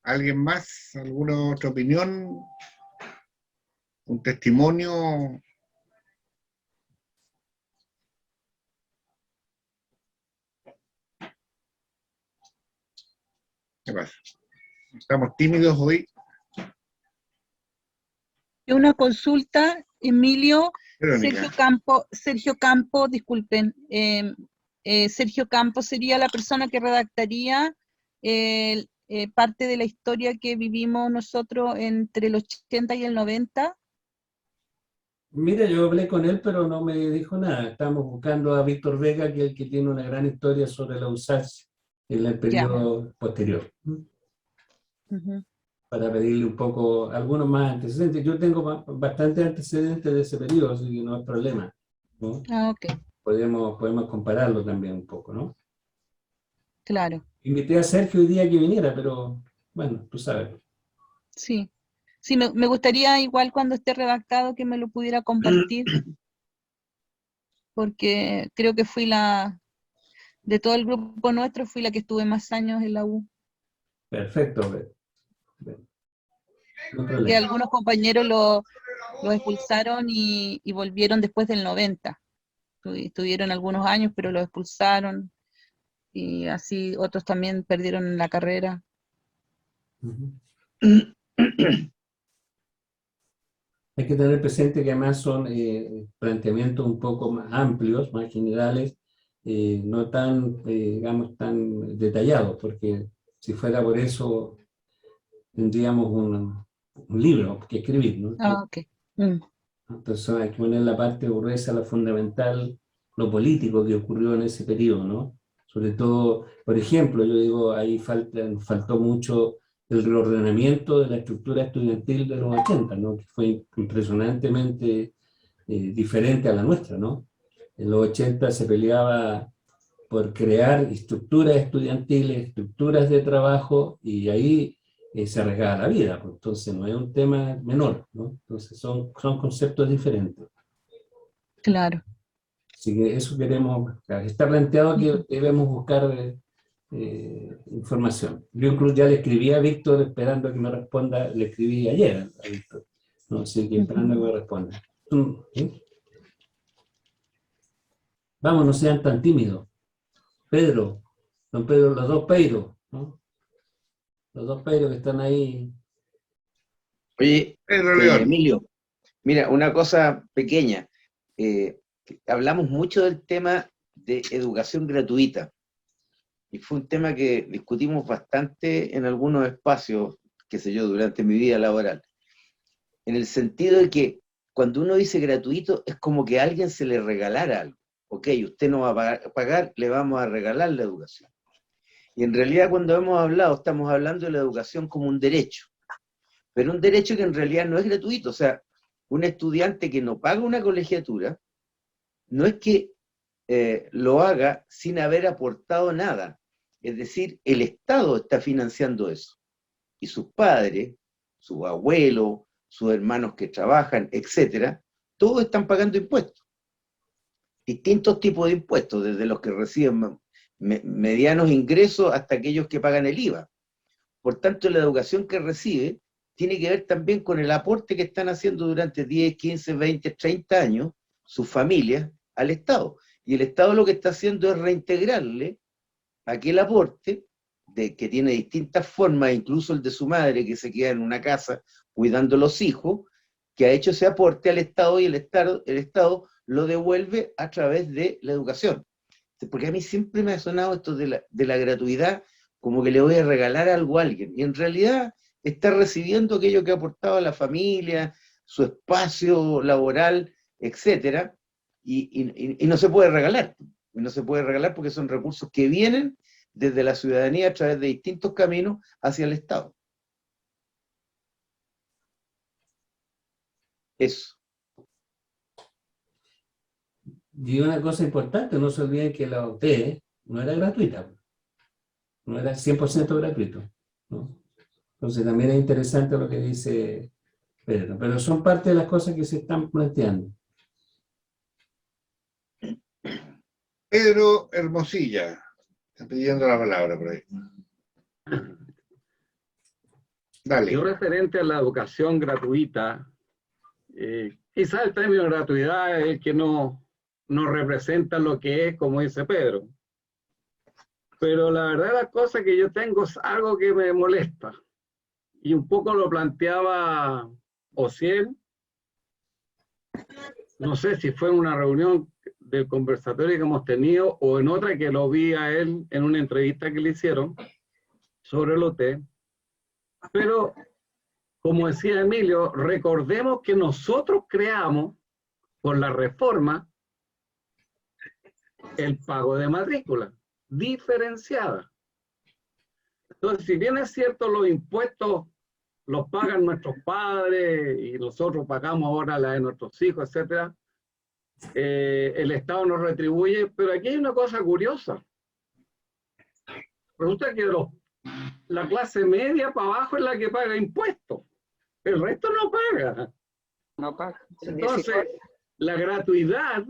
¿Alguien más? ¿Alguna otra opinión? ¿Un testimonio? ¿Qué pasa? ¿Estamos tímidos hoy? Una consulta, Emilio, Verónica. Sergio Campo, disculpen, Sergio Campo sería la persona que redactaría parte de la historia que vivimos nosotros entre el 80 y el 90. Mira, yo hablé con él, pero no me dijo nada. Estamos buscando a Víctor Vega, que es el que tiene una gran historia sobre la USACH en el periodo posterior. Para pedirle un poco, algunos más antecedentes. Yo tengo bastante antecedentes de ese periodo, así que no hay problema, ¿no? Ah, ok, Podemos compararlo también un poco, ¿no? claro, Invité a Sergio hoy día que viniera, pero bueno, tú sabes. sí. Sí, me gustaría igual cuando esté redactado que me lo pudiera compartir, porque creo que de todo el grupo nuestro, fui la que estuve más años en la U. Perfecto. No Que problema. algunos compañeros los expulsaron y volvieron después del 90. Estuvieron algunos años, pero los expulsaron, y así otros también perdieron la carrera. Hay que tener presente que además son planteamientos un poco más amplios, más generales, no tan, digamos, tan detallados, porque si fuera por eso tendríamos un libro que escribir, ¿no? Ah, ok. Entonces hay que poner la parte gruesa, la fundamental, lo político que ocurrió en ese periodo, ¿no? Sobre todo, por ejemplo, yo digo, ahí faltó mucho el reordenamiento de la estructura estudiantil de los 80, ¿no? Que fue impresionantemente diferente a la nuestra, ¿no? En los 80 se peleaba por crear estructuras estudiantiles, estructuras de trabajo, y ahí se arriesgaba la vida, pues. Entonces no es un tema menor, ¿no? Entonces son conceptos diferentes. Claro. Así que eso queremos, está planteado que debemos buscar información. Yo incluso ya le escribí a Víctor esperando que me responda, le escribí ayer a Víctor, no, así que esperando que me responda. ¿Sí? Vamos, no sean tan tímidos. Pedro, don Pedro, los dos Pedro, ¿no? Los dos Pedro que están ahí. Oye, Pedro León. Emilio, mira, una cosa pequeña. Hablamos mucho del tema de educación gratuita, y fue un tema que discutimos bastante en algunos espacios, qué sé yo, durante mi vida laboral, en el sentido de que cuando uno dice gratuito es como que a alguien se le regalara algo. Ok, usted no va a pagar, le vamos a regalar la educación. Y en realidad cuando hemos hablado, estamos hablando de la educación como un derecho, pero un derecho que en realidad no es gratuito. O sea, un estudiante que no paga una colegiatura, no es que lo haga sin haber aportado nada. Es decir, el Estado está financiando eso. Y sus padres, sus abuelos, sus hermanos que trabajan, etcétera, todos están pagando impuestos. Distintos tipos de impuestos, desde los que reciben medianos ingresos hasta aquellos que pagan el IVA. Por tanto, la educación que recibe tiene que ver también con el aporte que están haciendo durante 10, 15, 20, 30 años sus familias al Estado. Y el Estado lo que está haciendo es reintegrarle aquel aporte que tiene distintas formas, incluso el de su madre, que se queda en una casa cuidando a los hijos, que ha hecho ese aporte al Estado, y el Estado lo devuelve a través de la educación. Porque a mí siempre me ha sonado esto de la gratuidad, como que le voy a regalar algo a alguien, y en realidad está recibiendo aquello que ha aportado a la familia, su espacio laboral, etcétera, y no se puede regalar. No se puede regalar porque son recursos que vienen desde la ciudadanía a través de distintos caminos hacia el Estado. Eso. Y una cosa importante, no se olviden que la OT no era gratuita, no era 100% gratuito, ¿no? Entonces también es interesante lo que dice Pedro, pero son parte de las cosas que se están planteando. Pedro Hermosilla, está pidiendo la palabra por ahí. Dale. Yo, referente a la educación gratuita, quizás el término gratuidad es el que no representa lo que es, como dice Pedro. Pero la verdad, la cosa que yo tengo es algo que me molesta. Y un poco lo planteaba Ociel. No sé si fue en una reunión del conversatorio que hemos tenido o en otra que lo vi a él en una entrevista que le hicieron sobre el OT. Pero, como decía Emilio, recordemos que nosotros creamos, con la reforma, el pago de matrícula diferenciada. Entonces, si bien es cierto, los impuestos los pagan nuestros padres y nosotros pagamos ahora la de nuestros hijos, etcétera, el Estado nos retribuye, pero aquí hay una cosa curiosa. Resulta que la clase media para abajo es la que paga impuestos. El resto no paga. No paga. Entonces, la gratuidad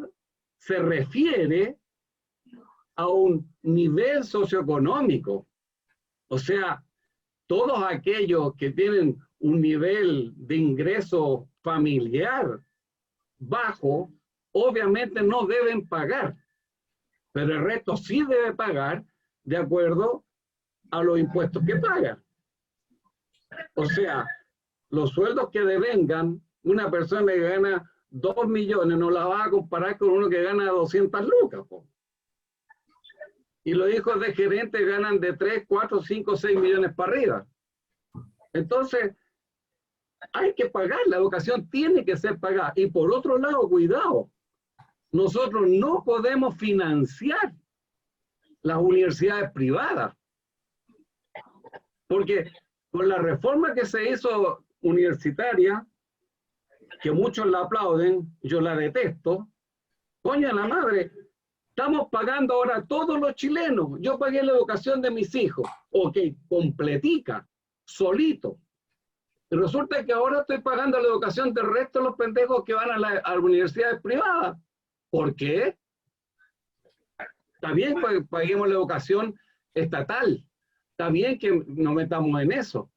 se refiere a un nivel socioeconómico. O sea, todos aquellos que tienen un nivel de ingreso familiar bajo, obviamente no deben pagar, pero el resto sí debe pagar de acuerdo a los impuestos que paga. O sea, los sueldos que devengan, una persona que gana 2 millones no la va a comparar con uno que gana 200 lucas. Po. Y los hijos de gerentes ganan de 3, 4, 5, 6 millones para arriba. Entonces, hay que pagar, la educación tiene que ser pagada. Y por otro lado, cuidado, nosotros no podemos financiar las universidades privadas. Porque con la reforma que se hizo universitaria, que muchos la aplauden, yo la detesto, coño la madre, estamos pagando ahora todos los chilenos. Yo pagué la educación de mis hijos, ok, completica, solito. Y resulta que ahora estoy pagando la educación del resto de los pendejos que van a las universidades privadas. ¿Por qué? Está bien que paguemos la educación estatal. Está bien que nos metamos en eso.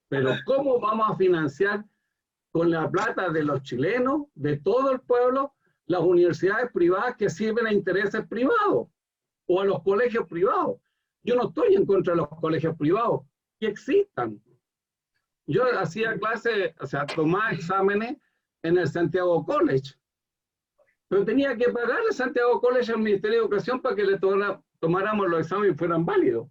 Pero ¿cómo vamos a financiar con la plata de los chilenos, de todo el pueblo, las universidades privadas que sirven a intereses privados o a los colegios privados? Yo no estoy en contra de los colegios privados, que existan. Yo hacía clases, o sea, tomaba exámenes en el Santiago College, pero tenía que pagarle a Santiago College al Ministerio de Educación para que le tomáramos los exámenes y fueran válidos.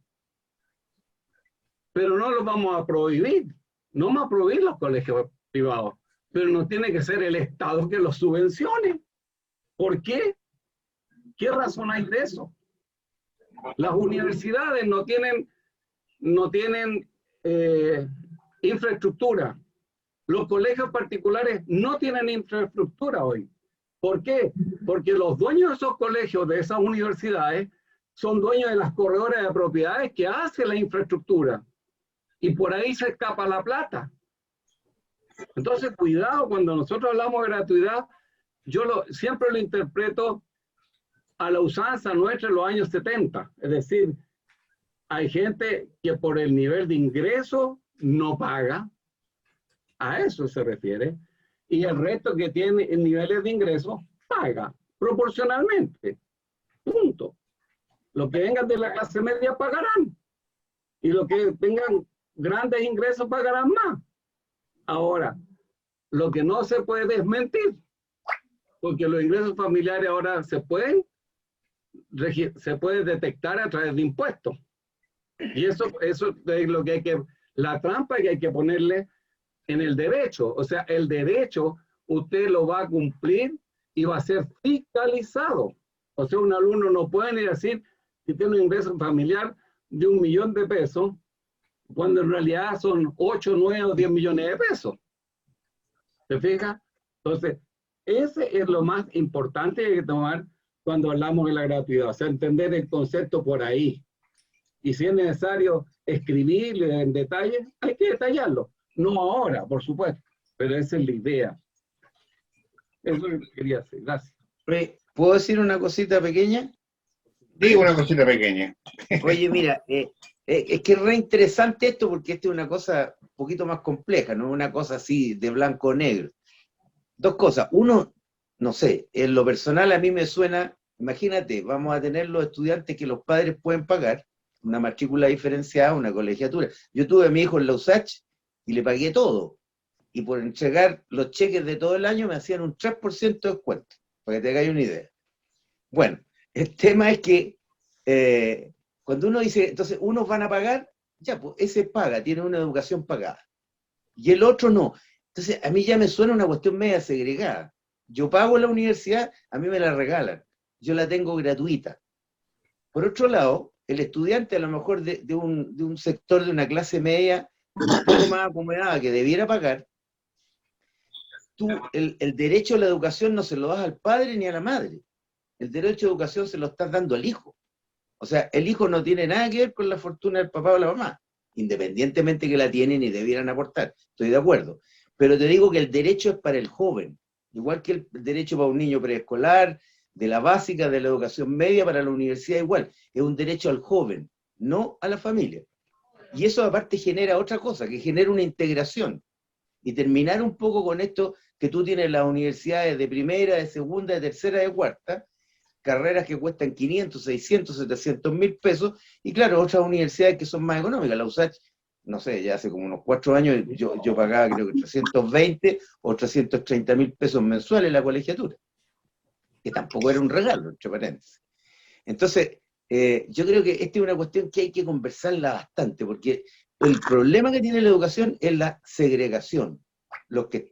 Pero no los vamos a prohibir, no vamos a prohibir los colegios privados, pero no tiene que ser el Estado que los subvencione. ¿Por qué? ¿Qué razón hay de eso? Las universidades no tienen infraestructura. Los colegios particulares no tienen infraestructura hoy. ¿Por qué? Porque los dueños de esos colegios, de esas universidades, son dueños de las corredoras de propiedades que hacen la infraestructura. Y por ahí se escapa la plata. Entonces, cuidado, cuando nosotros hablamos de gratuidad, yo siempre lo interpreto a la usanza nuestra en los años 70. Es decir, hay gente que por el nivel de ingreso no paga. A eso se refiere. Y el resto que tiene niveles de ingreso paga proporcionalmente. Punto. Los que vengan de la clase media pagarán. y los que tengan grandes ingresos pagarán más. Ahora, lo que no se puede es mentir, porque los ingresos familiares ahora se pueden detectar a través de impuestos. Y eso es lo que hay que, la trampa que hay que ponerle en el derecho. O sea, el derecho usted lo va a cumplir y va a ser fiscalizado. O sea, un alumno no puede ni decir que tiene un ingreso familiar de 1 millón de pesos, cuando en realidad son 8, 9 o 10 millones de pesos. ¿Se fija? Entonces, ese es lo más importante que hay que tomar cuando hablamos de la gratuidad. O sea, entender el concepto por ahí. Y si es necesario escribirlo en detalle, hay que detallarlo. No ahora, por supuesto, pero esa es la idea. Eso es lo que quería hacer. Gracias. ¿Puedo decir una cosita pequeña? Digo una cosita pequeña. Oye, mira, es que es re interesante esto porque esto es una cosa un poquito más compleja, no una cosa así de blanco o negro. Dos cosas. Uno, no sé, en lo personal a mí me suena, imagínate, vamos a tener los estudiantes que los padres pueden pagar, una matrícula diferenciada, una colegiatura. Yo tuve a mi hijo en la USACH y le pagué todo. Y por entregar los cheques de todo el año me hacían un 3% de descuento, para que te hagáis una idea. Bueno, el tema es que cuando uno dice, entonces, unos van a pagar, ya, pues ese paga, tiene una educación pagada. Y el otro no. Entonces, a mí ya me suena una cuestión media segregada. Yo pago la universidad, a mí me la regalan. Yo la tengo gratuita. Por otro lado, el estudiante a lo mejor de un sector de una clase media un poco más acomodada que debiera pagar, tú el derecho a la educación no se lo das al padre ni a la madre. El derecho a educación se lo estás dando al hijo. O sea, el hijo no tiene nada que ver con la fortuna del papá o la mamá, independientemente que la tienen y debieran aportar. Estoy de acuerdo. Pero te digo que el derecho es para el joven, igual que el derecho para un niño preescolar, de la básica, de la educación media, para la universidad igual. Es un derecho al joven, no a la familia. Y eso aparte genera otra cosa, que genera una integración. Y terminar un poco con esto que tú tienes en las universidades de primera, de segunda, de tercera, de cuarta, carreras que cuestan 500, 600, 700 mil pesos, y claro, otras universidades que son más económicas. La USACH, no sé, ya hace como unos 4 años yo pagaba creo que 320 o 330 mil pesos mensuales la colegiatura, que tampoco era un regalo, entre paréntesis. Entonces, yo creo que esta es una cuestión que hay que conversarla bastante, porque el problema que tiene la educación es la segregación. Los que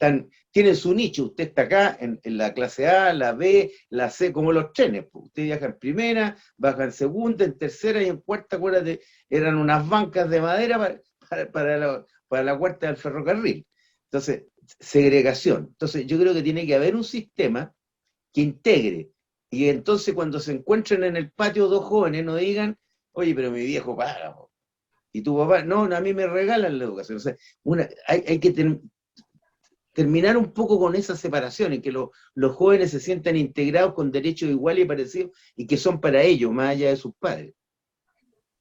tienen su nicho, usted está acá en la clase A, la B, la C, como los trenes. Usted viaja en primera, baja en segunda, en tercera y en cuarta, acuérdate, eran unas bancas de madera para la cuarta del ferrocarril. Entonces, segregación. Entonces, yo creo que tiene que haber un sistema que integre. Y entonces cuando se encuentren en el patio dos jóvenes, no digan, oye, pero mi viejo paga, y tu papá, no, a mí me regalan la educación. O sea, hay que terminar un poco con esa separación, en que los jóvenes se sientan integrados con derechos iguales y parecidos, y que son para ellos, más allá de sus padres.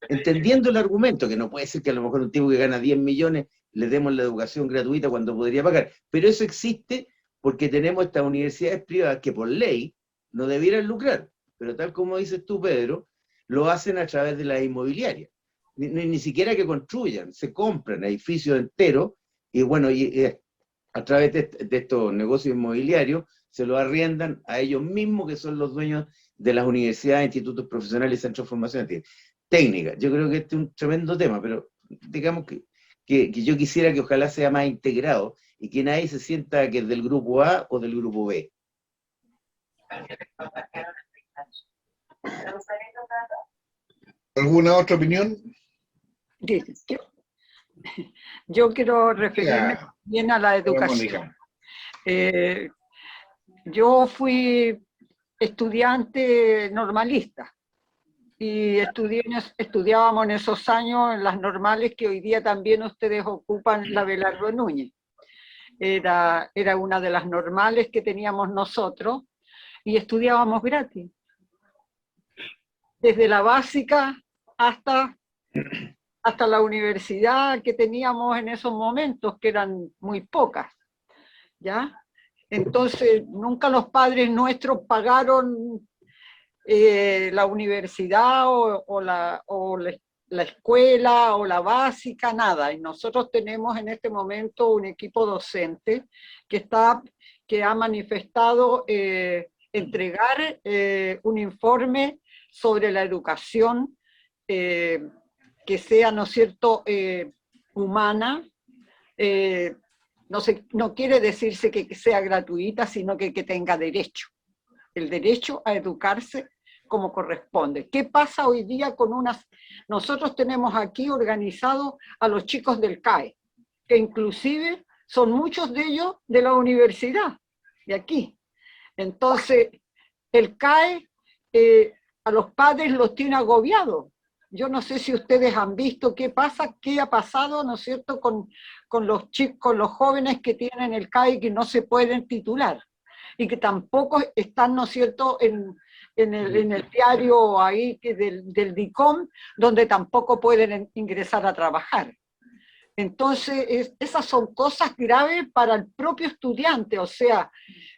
Entendiendo el argumento, que no puede ser que a lo mejor un tipo que gana 10 millones le demos la educación gratuita cuando podría pagar, pero eso existe porque tenemos estas universidades privadas que por ley no debieran lucrar, pero tal como dices tú, Pedro, lo hacen a través de las inmobiliarias. Ni siquiera que construyan, se compran edificios enteros, y bueno, a través de estos negocios inmobiliarios se lo arriendan a ellos mismos, que son los dueños de las universidades, institutos profesionales y centros de formación técnica. Yo creo que este es un tremendo tema, pero digamos que yo quisiera que ojalá sea más integrado y que nadie se sienta que es del grupo A o del grupo B. ¿Alguna otra opinión? Yo quiero referirme bien a la educación. Yo fui estudiante normalista y estudiábamos en esos años en las normales que hoy día también ustedes ocupan, la Belardo Núñez. Era una de las normales que teníamos nosotros y estudiábamos gratis. Desde la básica hasta la universidad que teníamos en esos momentos, que eran muy pocas, ¿ya? Entonces, nunca los padres nuestros pagaron la universidad o la escuela o la básica, nada. Y nosotros tenemos en este momento un equipo docente que ha manifestado entregar un informe sobre la educación que sea, ¿no es cierto?, humana. No quiere decirse que sea gratuita, sino que tenga derecho. El derecho a educarse como corresponde. ¿Qué pasa hoy día con Nosotros tenemos aquí organizados a los chicos del CAE, que inclusive son muchos de ellos de la universidad, de aquí. Entonces, el CAE a los padres los tiene agobiados. Yo no sé si ustedes han visto qué ha pasado, ¿no es cierto?, con los chicos, con los jóvenes que tienen el CAE que no se pueden titular y que tampoco están, ¿no es cierto?, en el diario ahí del DICOM, donde tampoco pueden ingresar a trabajar. Entonces, esas son cosas graves para el propio estudiante. O sea,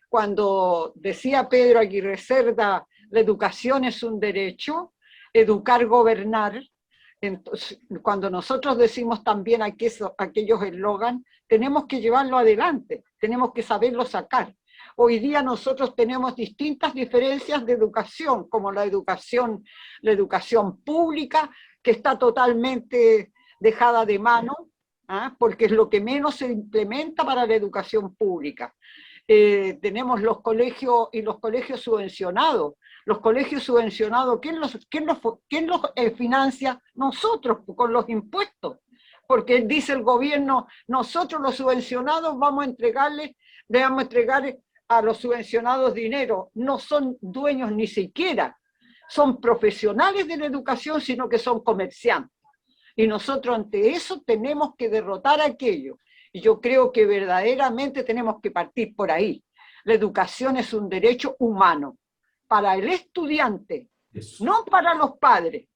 cuando decía Pedro Aguirre Cerda, la educación es un derecho, educar, gobernar. Entonces, cuando nosotros decimos también aquellos eslogan, tenemos que llevarlo adelante, tenemos que saberlo sacar. Hoy día nosotros tenemos distintas diferencias de educación, como la educación pública, que está totalmente dejada de mano, porque es lo que menos se implementa para la educación pública. Tenemos los colegios y los colegios subvencionados. Los colegios subvencionados, ¿quién los financia? Nosotros, con los impuestos. Porque dice el gobierno, nosotros los subvencionados le vamos a entregar a los subvencionados dinero. No son dueños ni siquiera, son profesionales de la educación, sino que son comerciantes. Y nosotros ante eso tenemos que derrotar aquello. Y yo creo que verdaderamente tenemos que partir por ahí. La educación es un derecho humano para el estudiante, no para los padres,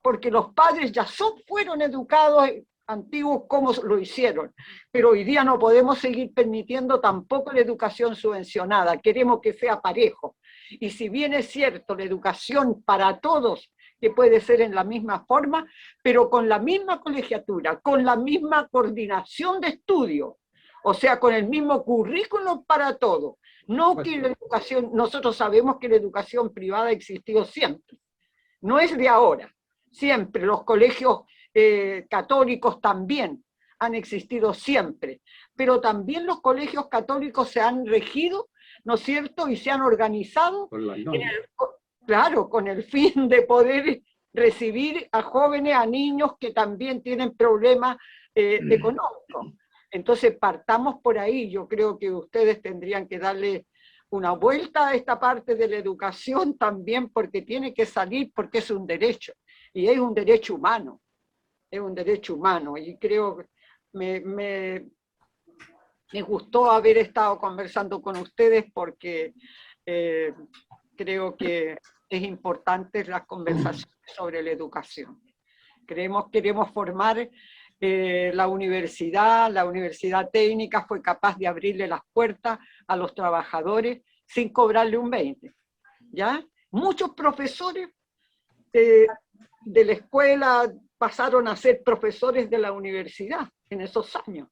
porque los padres ya fueron educados antiguos como lo hicieron, pero hoy día no podemos seguir permitiendo tampoco la educación subvencionada, queremos que sea parejo. Y si bien es cierto, la educación para todos, que puede ser en la misma forma, pero con la misma colegiatura, con la misma coordinación de estudio, o sea, con el mismo currículum para todos. No que la educación, nosotros sabemos que la educación privada ha existido siempre, no es de ahora, siempre. Los colegios católicos también han existido siempre, pero también los colegios católicos se han regido, ¿no es cierto?, y se han organizado, claro, con el fin de poder recibir a jóvenes, a niños que también tienen problemas económicos. Entonces partamos por ahí. Yo creo que ustedes tendrían que darle una vuelta a esta parte de la educación también, porque tiene que salir, porque es un derecho, y es un derecho humano, y creo que me gustó haber estado conversando con ustedes, porque creo que es importante las conversaciones sobre la educación. Queremos formar la universidad técnica fue capaz de abrirle las puertas a los trabajadores sin cobrarle un 20, ¿ya? Muchos profesores de la escuela pasaron a ser profesores de la universidad en esos años.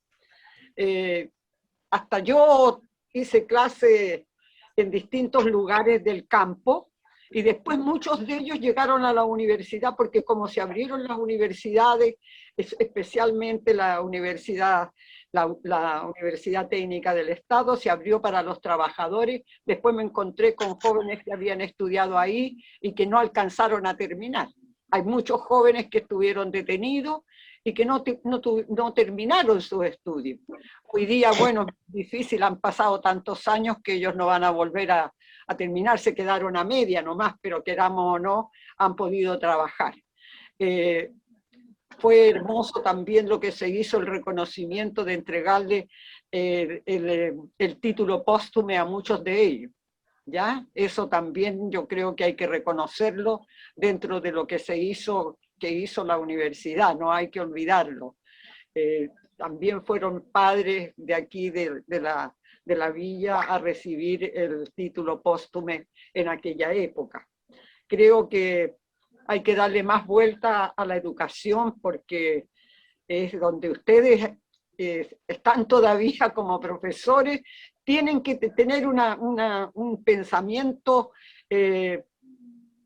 Hasta yo hice clase en distintos lugares del campo, y después muchos de ellos llegaron a la universidad, porque como se abrieron las universidades, especialmente la Universidad Técnica del Estado, se abrió para los trabajadores. Después me encontré con jóvenes que habían estudiado ahí y que no alcanzaron a terminar. Hay muchos jóvenes que estuvieron detenidos y que no terminaron sus estudios. Hoy día, bueno, es difícil, han pasado tantos años que ellos no van a volver a terminar, se quedaron a media nomás, pero queramos o no, han podido trabajar. Fue hermoso también lo que se hizo, el reconocimiento de entregarle el título póstumo a muchos de ellos. ¿Ya? Eso también yo creo que hay que reconocerlo dentro de lo que hizo la universidad, no hay que olvidarlo. También fueron padres de aquí, de la villa, a recibir el título póstumo en aquella época. Creo que hay que darle más vuelta a la educación, porque es donde ustedes están todavía como profesores, tienen que tener un pensamiento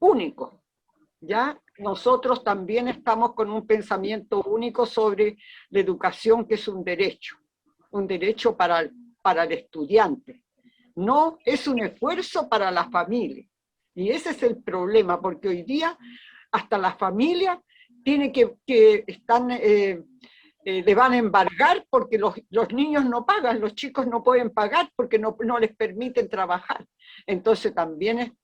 único, ¿ya? Nosotros también estamos con un pensamiento único sobre la educación, que es un derecho para el estudiante. No es un esfuerzo para la familia. Y ese es el problema, porque hoy día hasta la familia tiene le van a embargar porque los niños no pagan, los chicos no pueden pagar porque no les permiten trabajar. Entonces también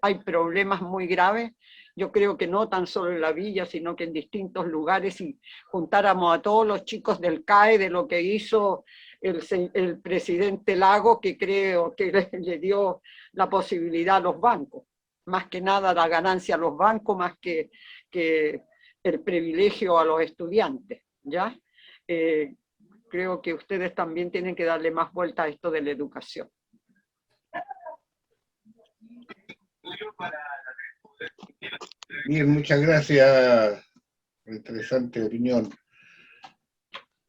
hay problemas muy graves. Yo creo que no tan solo en la villa, sino que en distintos lugares, si juntáramos a todos los chicos del CAE de lo que hizo el presidente Lago, que creo que le dio la posibilidad a los bancos, más que nada la ganancia a los bancos, más que el privilegio a los estudiantes, ¿ya? Creo que ustedes también tienen que darle más vuelta a esto de la educación. Bien, muchas gracias. Interesante opinión.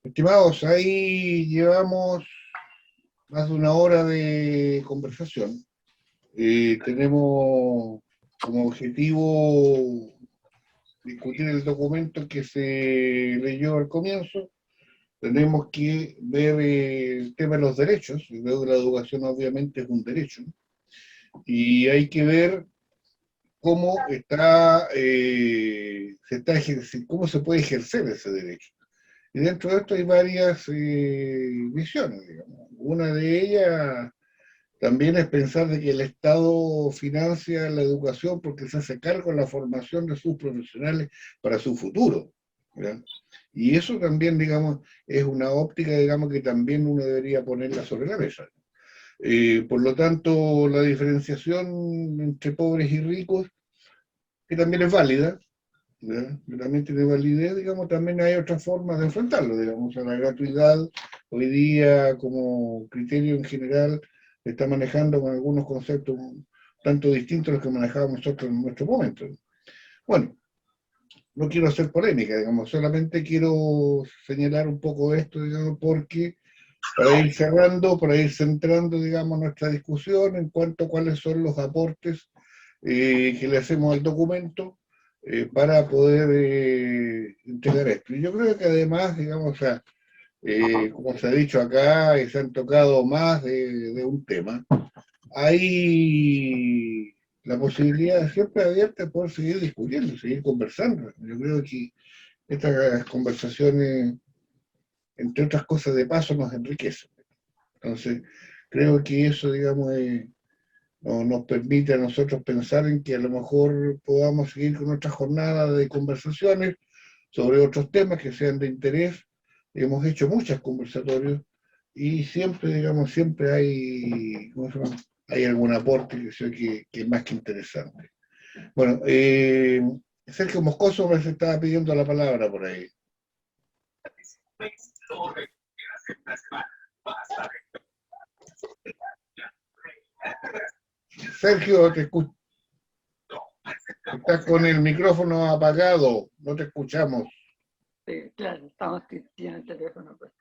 Estimados, ahí llevamos más de una hora de conversación. Tenemos como objetivo discutir el documento que se leyó al comienzo. Tenemos que ver el tema de los derechos. Creo que la educación obviamente es un derecho, ¿no? Y hay que ver cómo cómo se puede ejercer ese derecho. Y dentro de esto hay varias visiones, digamos. Una de ellas también es pensar de que el Estado financia la educación porque se hace cargo de la formación de sus profesionales para su futuro, ¿verdad? Y eso también, digamos, es una óptica, digamos, que también uno debería ponerla sobre la mesa. Por lo tanto, la diferenciación entre pobres y ricos, que también es válida, ¿verdad? Que también tiene validez, digamos, también hay otras formas de enfrentarlo, digamos. O sea, la gratuidad hoy día como criterio en general se está manejando con algunos conceptos tanto distintos a los que manejábamos nosotros en nuestro momento. Bueno, no quiero hacer polémica, digamos, solamente quiero señalar un poco esto, digamos, porque para ir cerrando, para ir centrando, digamos, nuestra discusión en cuanto a cuáles son los aportes que le hacemos al documento para poder entregar esto. Y yo creo que además, digamos, o sea, como se ha dicho acá, y se han tocado más de un tema, hay la posibilidad siempre abierta de poder seguir discutiendo, seguir conversando. Yo creo que estas conversaciones, entre otras cosas de paso, nos enriquecen. Entonces, creo que eso, digamos, nos permite a nosotros pensar en que a lo mejor podamos seguir con nuestra jornada de conversaciones sobre otros temas que sean de interés. Hemos hecho muchos conversatorios y siempre, digamos, siempre hay, ¿cómo se llama? Hay algún aporte que es más que interesante. Bueno, Sergio Moscoso me estaba pidiendo la palabra por ahí. Sergio, te escucho. Estás con el micrófono apagado, no te escuchamos. Sí, claro, estamos tiene el teléfono. Pues.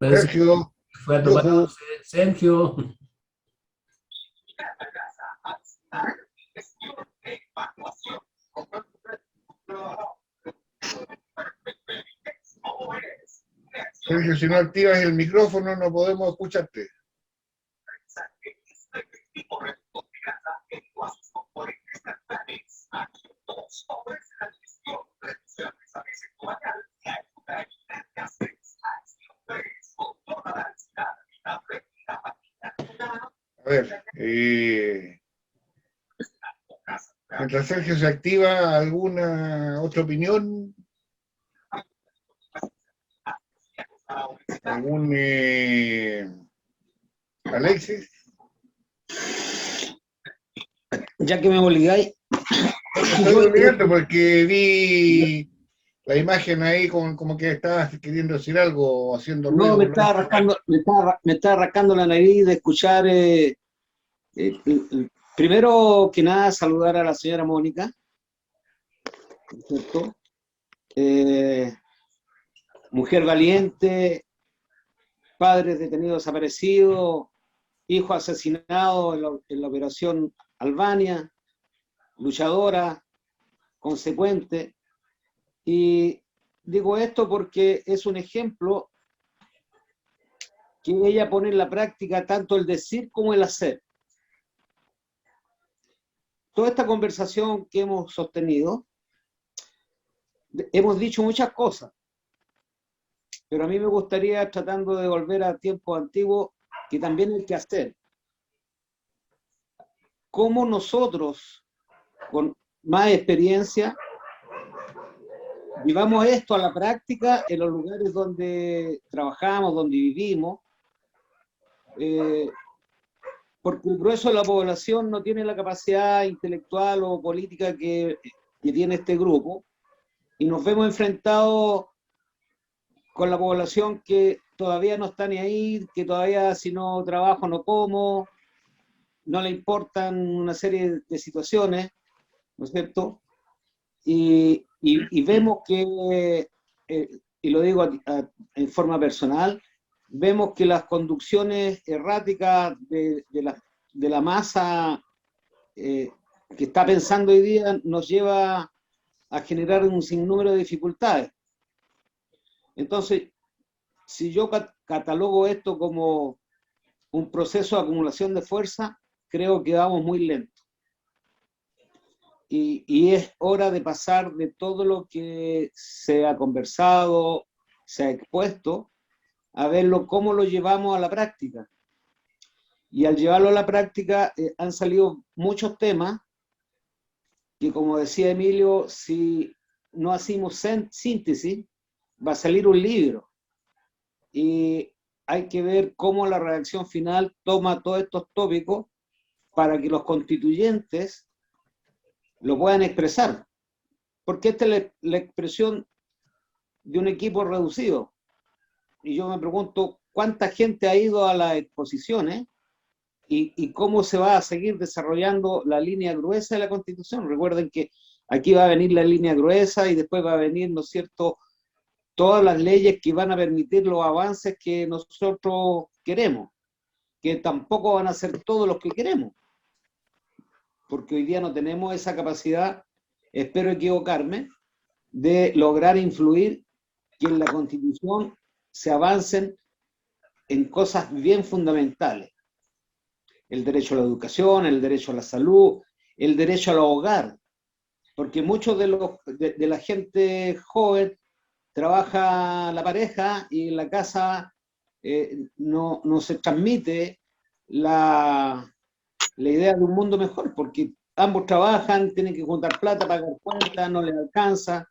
Sergio, fue atropellado Sergio. Sergio, si no activas el micrófono no podemos escucharte. A ver, mientras Sergio se activa, ¿alguna otra opinión? ¿Algún Alexis? Ya que me obligáis. Estoy obligando porque la imagen ahí como que estabas queriendo decir algo o haciendo No, ruido. me estaba rascando la nariz de escuchar. Primero que nada, saludar a la señora Mónica, ¿cierto? Mujer valiente, padres detenidos desaparecidos, hijo asesinado en la operación Albania, luchadora, consecuente. Y digo esto porque es un ejemplo que ella pone en la práctica tanto el decir como el hacer. Toda esta conversación que hemos sostenido, hemos dicho muchas cosas, pero a mí me gustaría, tratando de volver a tiempos antiguos, que también hay que hacer. ¿Cómo nosotros, con más experiencia, llevamos esto a la práctica en los lugares donde trabajamos, donde vivimos? Porque el grueso de la población no tiene la capacidad intelectual o política que tiene este grupo, y nos vemos enfrentados con la población que todavía no está ni ahí, que todavía si no trabajo no como, no le importan una serie de situaciones, ¿no es cierto? Y vemos que, y lo digo en forma personal, vemos que las conducciones erráticas de la masa que está pensando hoy día nos lleva a generar un sinnúmero de dificultades. Entonces, si yo catalogo esto como un proceso de acumulación de fuerza, creo que vamos muy lento. Y es hora de pasar de todo lo que se ha conversado, se ha expuesto, a verlo cómo lo llevamos a la práctica. Y al llevarlo a la práctica han salido muchos temas que, como decía Emilio, si no hacemos síntesis, va a salir un libro. Y hay que ver cómo la redacción final toma todos estos tópicos para que los constituyentes lo puedan expresar. Porque esta es la expresión de un equipo reducido. Y yo me pregunto cuánta gente ha ido a las exposiciones y cómo se va a seguir desarrollando la línea gruesa de la Constitución. Recuerden que aquí va a venir la línea gruesa y después va a venir, ¿no es cierto?, todas las leyes que van a permitir los avances que nosotros queremos, que tampoco van a ser todos los que queremos, porque hoy día no tenemos esa capacidad, espero equivocarme, de lograr influir que en la Constitución se avancen en cosas bien fundamentales. El derecho a la educación, el derecho a la salud, el derecho al hogar, porque muchos de la gente joven trabaja la pareja y en la casa no se transmite la idea de un mundo mejor, porque ambos trabajan, tienen que juntar plata, pagar cuentas, no les alcanza,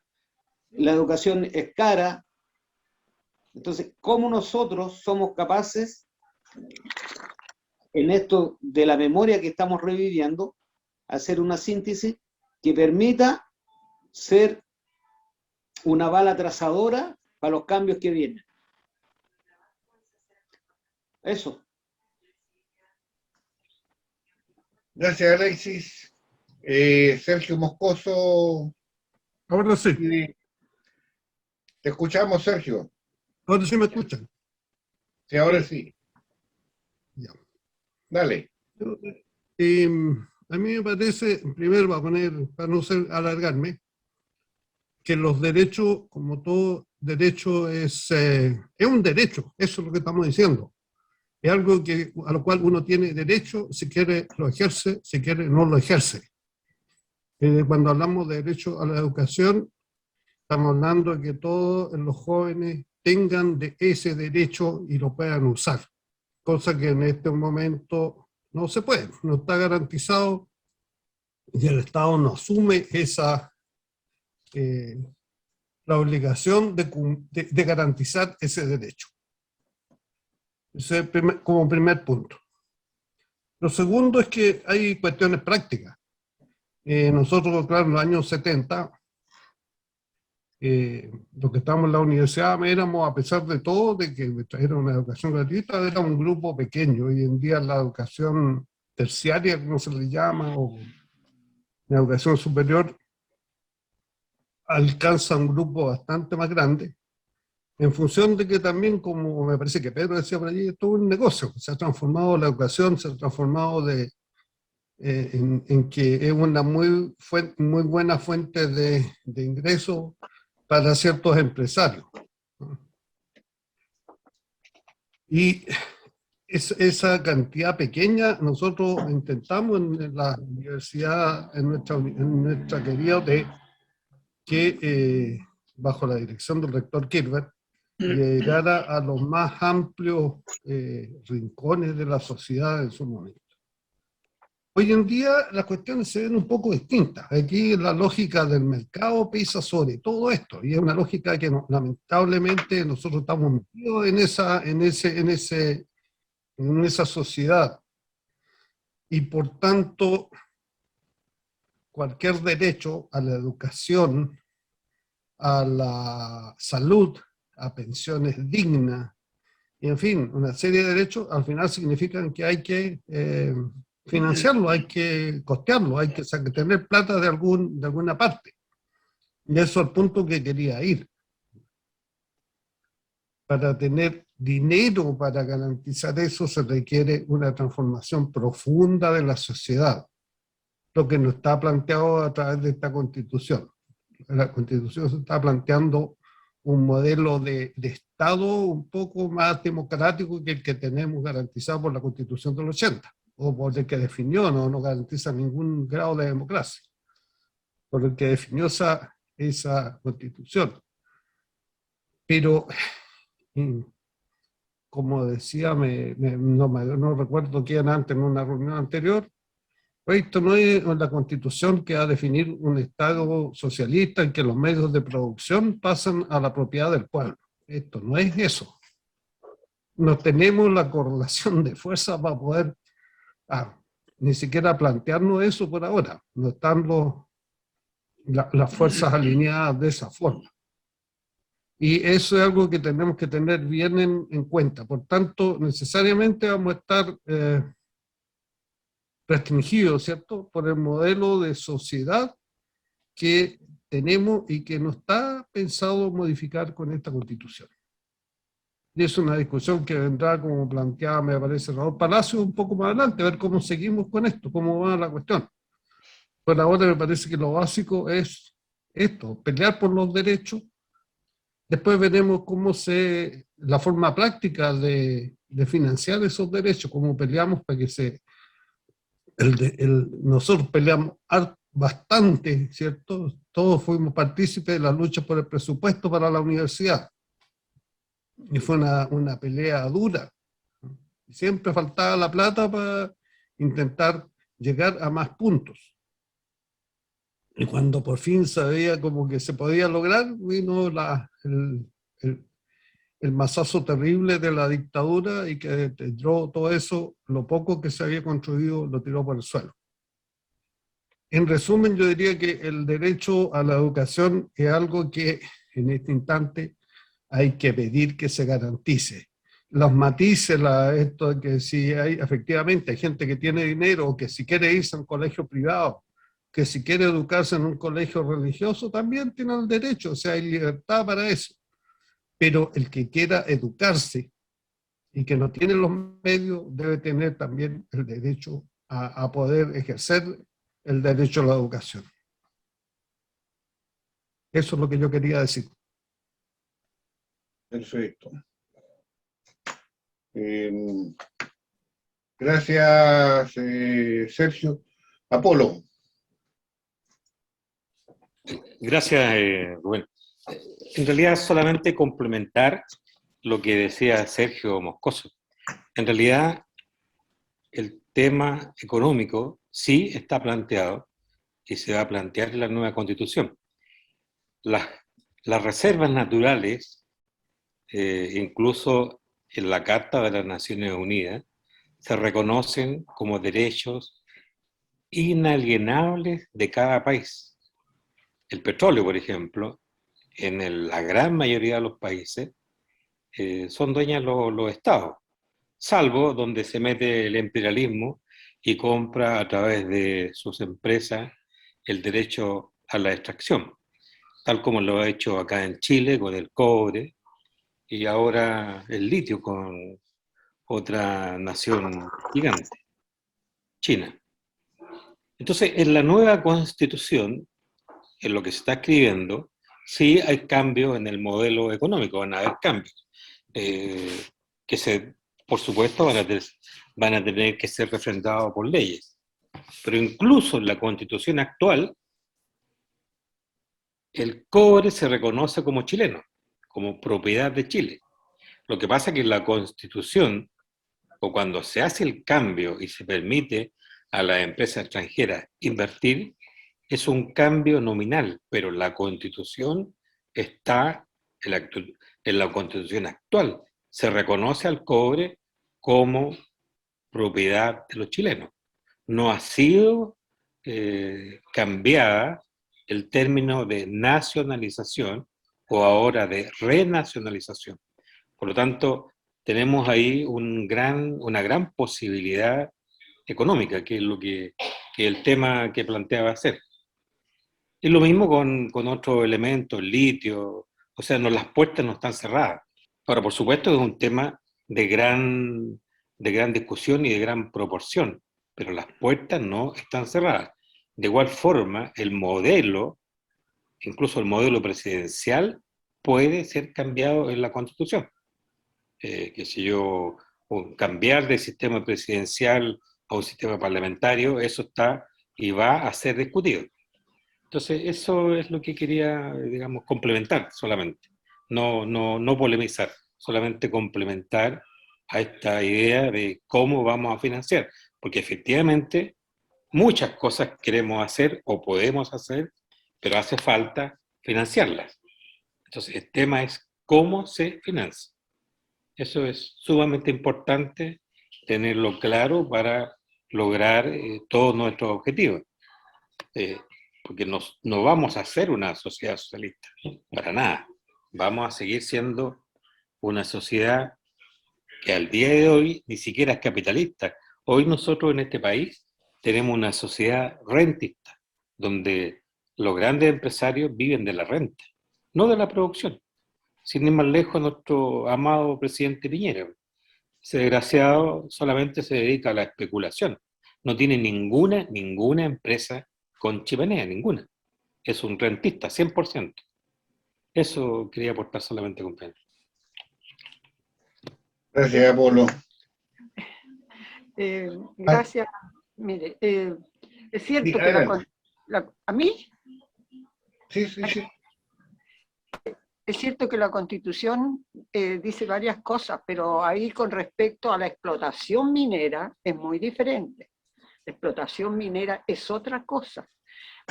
la educación es cara. Entonces, ¿cómo nosotros somos capaces, en esto de la memoria que estamos reviviendo, hacer una síntesis que permita ser una bala trazadora para los cambios que vienen? Eso. Gracias, Alexis. Sergio Moscoso. Ahora sí. Te escuchamos, Sergio. Ahora sí me escuchan. Sí, ahora sí. Ya. Dale. A mí me parece, primero va a poner, para no alargarme, que los derechos, como todo derecho, es un derecho, eso es lo que estamos diciendo. Es algo a lo cual uno tiene derecho, si quiere lo ejerce, si quiere no lo ejerce. Cuando hablamos de derecho a la educación, estamos hablando de que todos los jóvenes tengan ese derecho y lo puedan usar, cosa que en este momento no se puede, no está garantizado y el Estado no asume la obligación de garantizar ese derecho. Ese es como primer punto. Lo segundo es que hay cuestiones prácticas. Nosotros, claro, en los años 70 los que estábamos en la universidad éramos, a pesar de todo, de que era una educación gratuita, era un grupo pequeño. Hoy en día la educación terciaria, como se le llama, o la educación superior, alcanza un grupo bastante más grande, en función de que también, como me parece que Pedro decía por allí, es todo un negocio. Se ha transformado la educación, se ha transformado en que es una muy buena fuente de ingresos para ciertos empresarios. Y esa cantidad pequeña, nosotros intentamos en la universidad, en nuestra querida UTE, que bajo la dirección del rector Kirber, llegara a los más amplios rincones de la sociedad en su momento. Hoy en día las cuestiones se ven un poco distintas. Aquí la lógica del mercado pesa sobre todo esto, y es una lógica que lamentablemente nosotros estamos metidos en esa sociedad. Y por tanto, cualquier derecho a la educación, a la salud, a pensiones dignas, y en fin, una serie de derechos, al final significan que hay que financiarlo, hay que costearlo, hay que tener plata de alguna parte. Y eso es el punto que quería ir. Para tener dinero para garantizar eso se requiere una transformación profunda de la sociedad, lo que no está planteado a través de esta Constitución. La Constitución se está planteando un modelo de Estado un poco más democrático que el que tenemos garantizado por la Constitución del 80, o por el que definió, no garantiza ningún grado de democracia, por el que definió esa Constitución. Pero, como decía, no recuerdo quién antes en una reunión anterior, esto no es la Constitución que va a definir un Estado socialista en que los medios de producción pasan a la propiedad del pueblo. Esto no es eso. No tenemos la correlación de fuerzas para poder ni siquiera plantearnos eso por ahora. No están las fuerzas alineadas de esa forma. Y eso es algo que tenemos que tener bien en cuenta. Por tanto, necesariamente vamos a estar restringidos, ¿cierto?, por el modelo de sociedad que tenemos y que no está pensado modificar con esta Constitución. Y es una discusión que vendrá, como planteaba, me parece, Raúl Palacio, un poco más adelante, a ver cómo seguimos con esto, cómo va la cuestión. Por ahora me parece que lo básico es esto, pelear por los derechos. Después veremos la forma práctica de financiar esos derechos, cómo peleamos para que nosotros peleamos bastante, ¿cierto? Todos fuimos partícipes de la lucha por el presupuesto para la universidad. Y fue una pelea dura. Siempre faltaba la plata para intentar llegar a más puntos. Y cuando por fin se veía como que se podía lograr, vino el mazazo terrible de la dictadura y que tiró todo eso, lo poco que se había construido, lo tiró por el suelo. En resumen, yo diría que el derecho a la educación es algo que en este instante hay que pedir que se garantice. Los matices, esto de que si efectivamente hay gente que tiene dinero o que si quiere irse a un colegio privado, que si quiere educarse en un colegio religioso, también tiene el derecho, o sea, hay libertad para eso. Pero el que quiera educarse y que no tiene los medios debe tener también el derecho a poder ejercer el derecho a la educación. Eso es lo que yo quería decir. Perfecto. Gracias, Sergio. Apolo. Gracias, Rubén. En realidad solamente complementar lo que decía Sergio Moscoso. En realidad el tema económico sí está planteado y se va a plantear en la nueva Constitución. Las reservas naturales, incluso en la Carta de las Naciones Unidas, se reconocen como derechos inalienables de cada país. El petróleo, por ejemplo, en la gran mayoría de los países son dueñas los estados, salvo donde se mete el imperialismo y compra a través de sus empresas el derecho a la extracción, tal como lo ha hecho acá en Chile con el cobre y ahora el litio con otra nación gigante, China. Entonces, en la nueva constitución, en lo que se está escribiendo, sí hay cambios en el modelo económico, van a haber cambios, que por supuesto van a tener que ser refrendados por leyes. Pero incluso en la constitución actual, el cobre se reconoce como chileno, como propiedad de Chile. Lo que pasa es que en la constitución, o cuando se hace el cambio y se permite a las empresas extranjeras invertir, es un cambio nominal, pero la constitución está en la constitución actual. Se reconoce al cobre como propiedad de los chilenos. No ha sido cambiada el término de nacionalización o ahora de renacionalización. Por lo tanto, tenemos ahí una gran posibilidad económica, que es lo que el tema que planteaba hacer. Es lo mismo con otros elementos, el litio, o sea, las puertas no están cerradas. Ahora, por supuesto, es un tema de gran discusión y de gran proporción, pero las puertas no están cerradas. De igual forma, el modelo, incluso el modelo presidencial, puede ser cambiado en la Constitución. Qué sé yo, o cambiar de sistema presidencial a un sistema parlamentario, eso está y va a ser discutido. Entonces, eso es lo que quería, digamos, complementar solamente. No polemizar, solamente complementar a esta idea de cómo vamos a financiar. Porque efectivamente, muchas cosas queremos hacer o podemos hacer, pero hace falta financiarlas. Entonces, el tema es cómo se financia. Eso es sumamente importante tenerlo claro para lograr todos nuestros objetivos. Porque no vamos a ser una sociedad socialista, para nada. Vamos a seguir siendo una sociedad que al día de hoy ni siquiera es capitalista. Hoy nosotros en este país tenemos una sociedad rentista, donde los grandes empresarios viven de la renta, no de la producción. Sin ir más lejos, nuestro amado presidente Piñera. Ese desgraciado solamente se dedica a la especulación. No tiene ninguna empresa con chimenea, ninguna. Es un rentista, 100%. Eso quería aportar solamente, compañero. Gracias, Polo. Gracias. Mire, es cierto Sí, que ¿a mí? Sí. Es cierto que la Constitución dice varias cosas, pero ahí con respecto a la explotación minera es muy diferente. La explotación minera es otra cosa,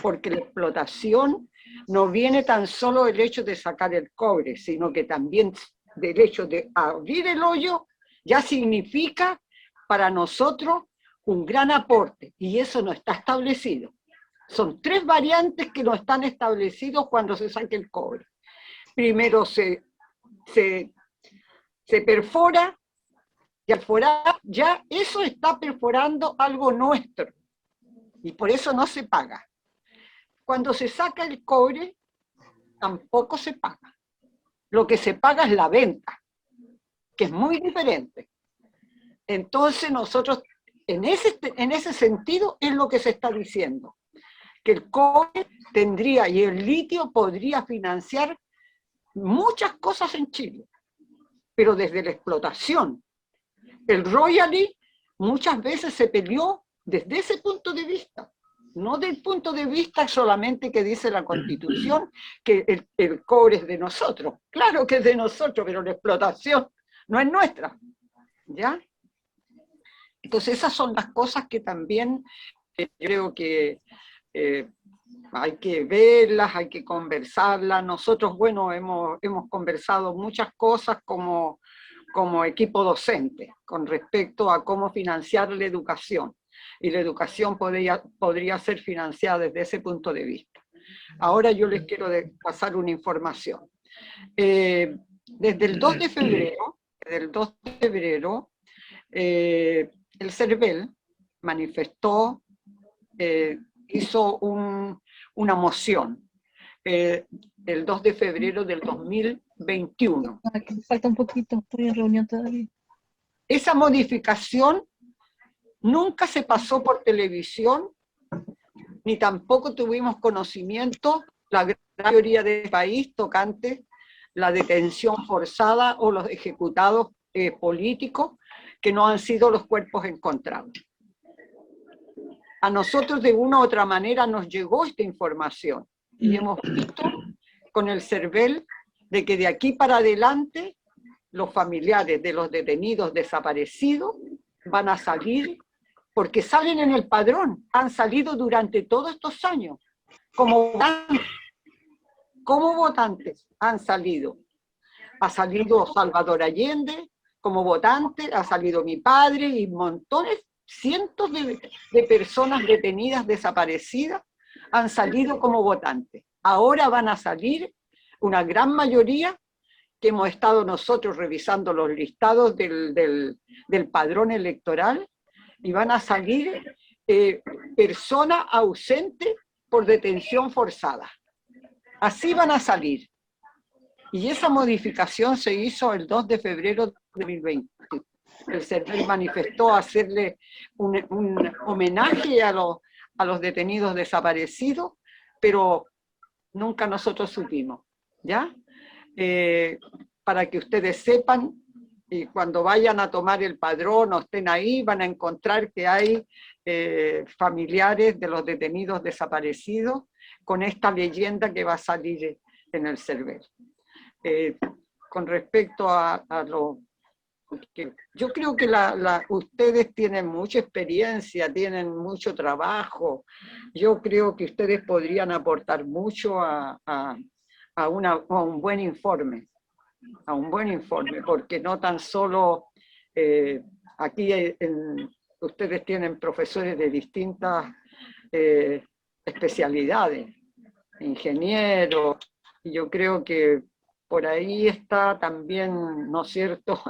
porque la explotación no viene tan solo del hecho de sacar el cobre, sino que también del hecho de abrir el hoyo ya significa para nosotros un gran aporte, y eso no está establecido. Son 3 variantes que no están establecidos cuando se saque el cobre. Primero se perfora, y al forar ya eso está perforando algo nuestro, y por eso no se paga. Cuando se saca el cobre, tampoco se paga. Lo que se paga es la venta, que es muy diferente. Entonces nosotros, en ese sentido, es lo que se está diciendo, que el cobre tendría y el litio podría financiar muchas cosas en Chile, pero desde la explotación. El royalty muchas veces se peleó desde ese punto de vista, no del punto de vista solamente que dice la Constitución, que el cobre es de nosotros. Claro que es de nosotros, pero la explotación no es nuestra, ¿ya? Entonces esas son las cosas que también creo que hay que verlas, hay que conversarlas. Nosotros, bueno, hemos conversado muchas cosas como equipo docente con respecto a cómo financiar la educación. Y la educación podría ser financiada desde ese punto de vista. Ahora yo les quiero pasar una información. Desde el 2 de febrero, el CERVEL manifestó, hizo una moción el 2 de febrero del 2021. Falta un poquito, estoy en reunión todavía. Esa modificación nunca se pasó por televisión, ni tampoco tuvimos conocimiento, la gran mayoría del país, tocante la detención forzada o los ejecutados políticos que no han sido los cuerpos encontrados. A nosotros de una u otra manera nos llegó esta información y hemos visto con el CERVEL de que de aquí para adelante los familiares de los detenidos desaparecidos van a salir, porque salen en el padrón, han salido durante todos estos años, como votantes han salido. Ha salido Salvador Allende como votante, ha salido mi padre y montones, cientos de personas detenidas, desaparecidas, han salido como votantes. Ahora van a salir una gran mayoría que hemos estado nosotros revisando los listados del padrón electoral, y van a salir personas ausentes por detención forzada. Así van a salir. Y esa modificación se hizo el 2 de febrero de 2020. El CERVEL manifestó hacerle un homenaje a los detenidos desaparecidos, pero nunca nosotros supimos, ¿ya? Para que ustedes sepan, y cuando vayan a tomar el padrón o estén ahí, van a encontrar que hay familiares de los detenidos desaparecidos con esta leyenda que va a salir en el CERVEL. Con respecto a lo que yo creo que ustedes tienen mucha experiencia, tienen mucho trabajo, yo creo que ustedes podrían aportar mucho a un buen informe. Porque no tan solo aquí ustedes tienen profesores de distintas especialidades, ingenieros, y yo creo que por ahí está también, ¿no es cierto?,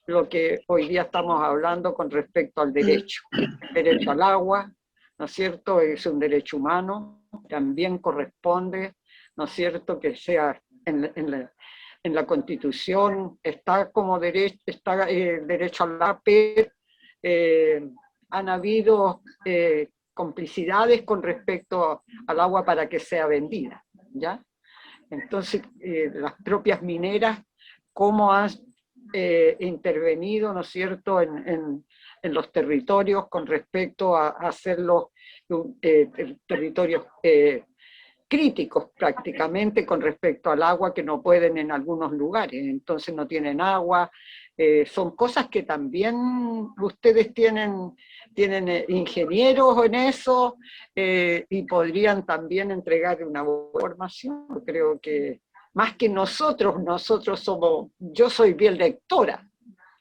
lo que hoy día estamos hablando con respecto al derecho. El derecho al agua, ¿no es cierto?, es un derecho humano, también corresponde, ¿no es cierto?, que sea en la Constitución, está como derecho, está derecho al agua, han habido complicidades con respecto al agua para que sea vendida, ¿ya? Entonces, las propias mineras, cómo han intervenido, ¿no es cierto?, en los territorios con respecto a hacerlos territorios críticos prácticamente con respecto al agua, que no pueden en algunos lugares, entonces no tienen agua. Son cosas que también ustedes tienen ingenieros en eso, y podrían también entregar una formación. Creo que más que nosotros somos, yo soy bien lectora,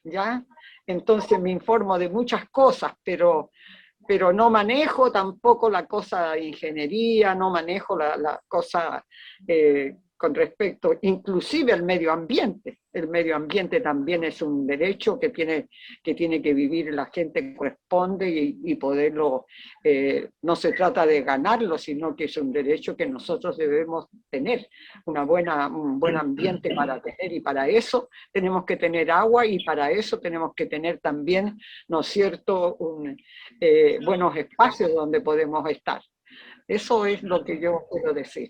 ¿ya? Entonces me informo de muchas cosas, pero no manejo tampoco la cosa de ingeniería, no manejo la cosa con respecto, inclusive al medio ambiente. El medio ambiente también es un derecho que tiene que vivir la gente que corresponde y poderlo, no se trata de ganarlo, sino que es un derecho que nosotros debemos tener, un buen ambiente para tener, y para eso tenemos que tener agua, y para eso tenemos que tener también, ¿no es cierto?, buenos espacios donde podemos estar. Eso es lo que yo quiero decir.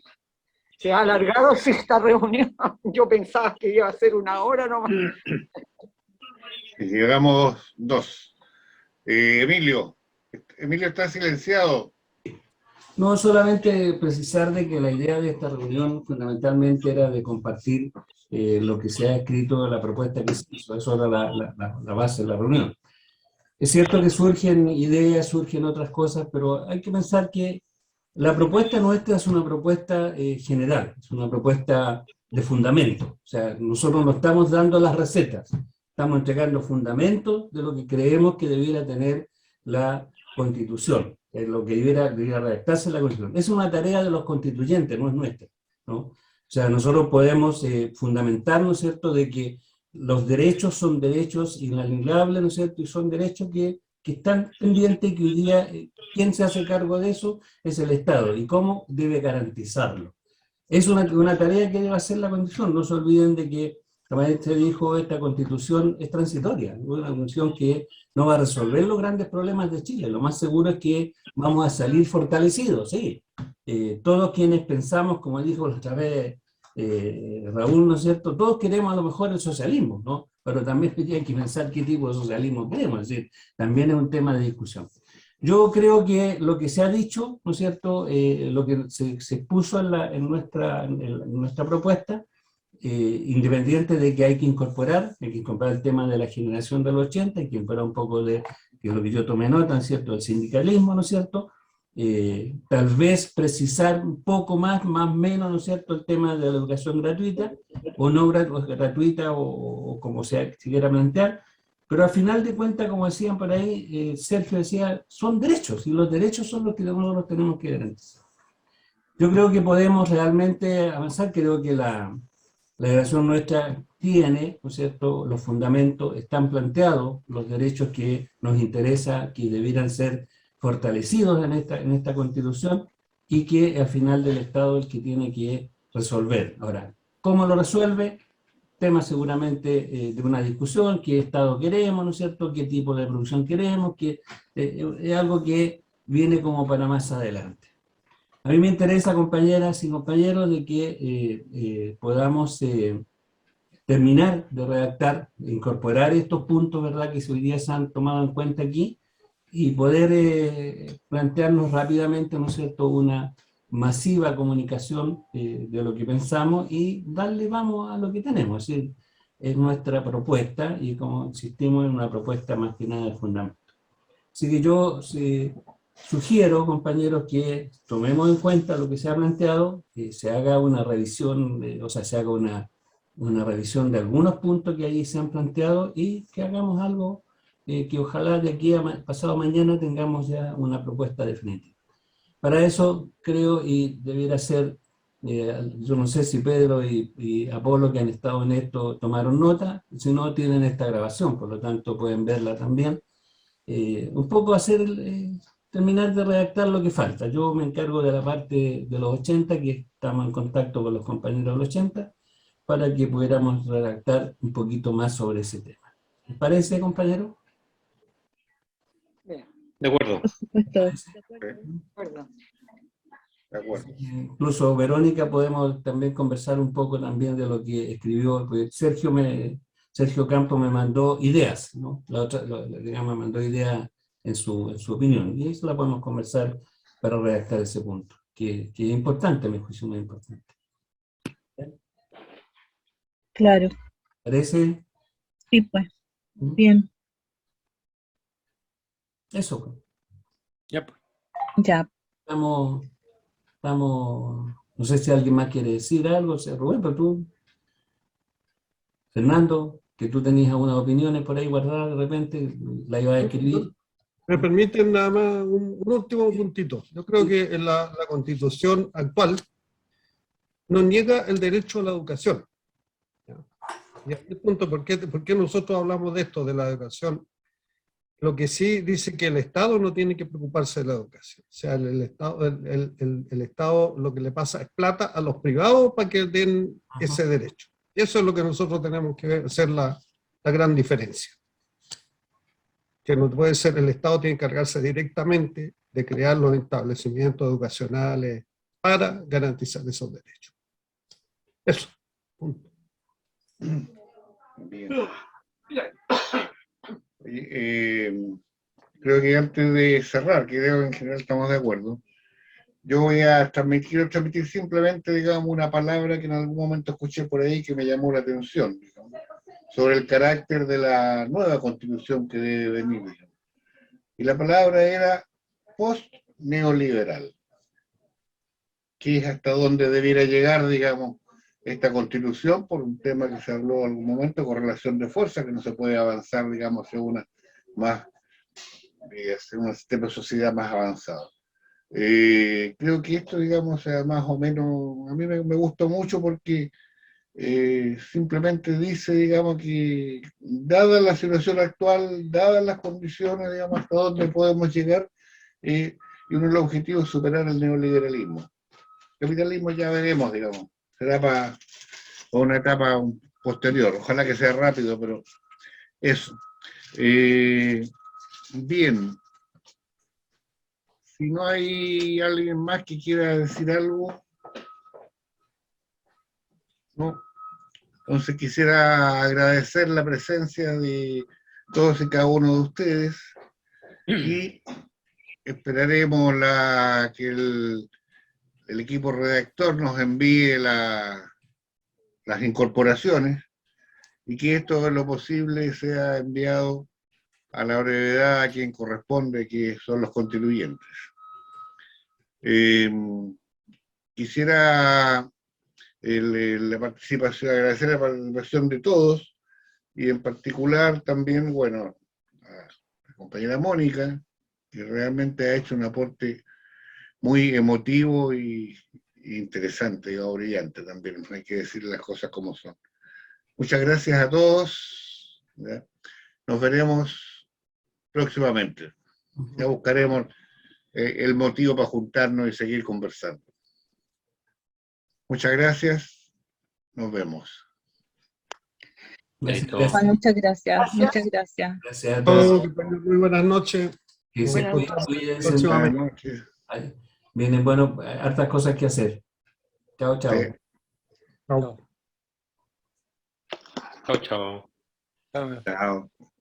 Se ha alargado esta reunión. Yo pensaba que iba a ser 1 hora nomás. Llegamos 2. Emilio está silenciado. No, solamente precisar de que la idea de esta reunión fundamentalmente era de compartir lo que se ha escrito en la propuesta que se hizo. Eso era la base de la reunión. Es cierto que surgen ideas, surgen otras cosas, pero hay que pensar que la propuesta nuestra es una propuesta general, es una propuesta de fundamento. O sea, nosotros no estamos dando las recetas, estamos entregando fundamentos de lo que creemos que debiera tener la Constitución. lo que debiera redactarse en la Constitución. Es una tarea de los constituyentes, no es nuestra, ¿no? O sea, nosotros podemos fundamentarnos, ¿no es cierto?, de que los derechos son derechos inalienables, ¿no es cierto?, y son derechos que están pendientes, que hoy día quien se hace cargo de eso es el Estado, y cómo debe garantizarlo. Es una tarea que debe hacer la Constitución. No se olviden de que, como usted dijo, esta Constitución es transitoria, una Constitución que no va a resolver los grandes problemas de Chile. Lo más seguro es que vamos a salir fortalecidos, sí. Todos quienes pensamos, como dijo la otra vez Raúl, ¿no es cierto?, todos queremos a lo mejor el socialismo, ¿no? Pero también hay que pensar qué tipo de socialismo queremos, es decir, también es un tema de discusión. Yo creo que lo que se ha dicho, ¿no es cierto?, lo que se expuso en nuestra propuesta, independiente de que hay que incorporar el tema de la generación del 80, hay que incorporar un poco de, que es lo que yo tomé nota, ¿no es cierto?, del sindicalismo, ¿no es cierto?, tal vez precisar un poco más menos, ¿no es cierto?, el tema de la educación gratuita, o no gratuita, o como se quiera plantear, pero al final de cuentas, como decían por ahí, Sergio decía, son derechos, y los derechos son los que nosotros tenemos que garantizar. Yo creo que podemos realmente avanzar, creo que la declaración nuestra tiene, ¿no es cierto?, los fundamentos, están planteados los derechos que nos interesa, que debieran ser fortalecidos en esta Constitución, y que al final del Estado es el que tiene que resolver. Ahora, ¿cómo lo resuelve? Tema seguramente de una discusión, qué Estado queremos, ¿no es cierto?, qué tipo de producción queremos, que es algo que viene como para más adelante. A mí me interesa, compañeras y compañeros, de que podamos terminar de redactar, incorporar estos puntos, ¿verdad?, que hoy día se han tomado en cuenta aquí, y poder plantearnos rápidamente, ¿no es cierto?, una masiva comunicación de lo que pensamos, y darle vamos a lo que tenemos. Es decir, es nuestra propuesta, y como insistimos, en una propuesta más que nada de fundamento. Así que yo sugiero, compañeros, que tomemos en cuenta lo que se ha planteado, que se haga una revisión, se haga una revisión de algunos puntos que ahí se han planteado, y que hagamos algo que ojalá de aquí a pasado mañana tengamos ya una propuesta definitiva. Para eso creo, y debiera ser, yo no sé si Pedro y Apolo, que han estado en esto, tomaron nota, si no tienen esta grabación, por lo tanto pueden verla también. Un poco terminar de redactar lo que falta. Yo me encargo de la parte de los 80, que estamos en contacto con los compañeros de los 80, para que pudiéramos redactar un poquito más sobre ese tema. ¿Les parece, compañero? De acuerdo. De acuerdo. Incluso, Verónica, podemos también conversar un poco también de lo que escribió, porque Sergio Campos me mandó ideas, ¿no? Me mandó ideas en su opinión, y eso la podemos conversar para redactar ese punto, que es importante, a mi juicio, muy importante. Claro. ¿Parece? Sí, pues. Bien. Eso, pues. Ya, pues. Ya. Estamos, no sé si alguien más quiere decir algo, Rubén, pero tú, Fernando, que tú tenías algunas opiniones por ahí guardadas, de repente la ibas a escribir. Me permiten nada más un último puntito. Yo creo que en la Constitución actual nos niega el derecho a la educación. Y a este punto, ¿por qué nosotros hablamos de esto, de la educación? Lo que sí dice que el Estado no tiene que preocuparse de la educación. O sea, el Estado lo que le pasa es plata a los privados para que den ese derecho. Y eso es lo que nosotros tenemos que hacer la gran diferencia. Que no puede ser, el Estado tiene que encargarse directamente de crear los establecimientos educacionales para garantizar esos derechos. Eso. Punto. Bien. Creo que antes de cerrar, que creo que en general estamos de acuerdo, yo voy a transmitir simplemente, digamos, una palabra que en algún momento escuché por ahí que me llamó la atención, digamos, sobre el carácter de la nueva constitución que debe venir, digamos. Y la palabra era post-neoliberal, que es hasta donde debiera llegar, digamos, esta constitución, por un tema que se habló en algún momento, correlación de fuerza, que no se puede avanzar, digamos, hacia una más hacer un sistema de sociedad más avanzado. Creo que esto, digamos, más o menos, a mí me gustó mucho porque simplemente dice, digamos, que dada la situación actual, dadas las condiciones, digamos, hasta dónde podemos llegar, y uno de los objetivos es superar el neoliberalismo. El capitalismo ya veremos, digamos, será para una etapa posterior, ojalá que sea rápido, pero eso. Bien. Si no hay alguien más que quiera decir algo, no. Entonces quisiera agradecer la presencia de todos y cada uno de ustedes y esperaremos que el equipo redactor nos envíe las incorporaciones y que esto en lo posible sea enviado a la brevedad a quien corresponde, que son los constituyentes. Quisiera la participación, agradecer la participación de todos, y en particular también, bueno, a la compañera Mónica, que realmente ha hecho un aporte muy emotivo y interesante, y brillante también, hay que decir las cosas como son. Muchas gracias a todos, ¿ya? Nos veremos próximamente, ya buscaremos el motivo para juntarnos y seguir conversando. Muchas gracias, nos vemos. Muchas gracias, muchas gracias. Gracias a todos. Muy buenas noches. Que se Nos encontramos constituyen, próximamente. vienen, bueno, hartas cosas que hacer. Chao, chao. Sí. Chao. Chao, chao. Chao.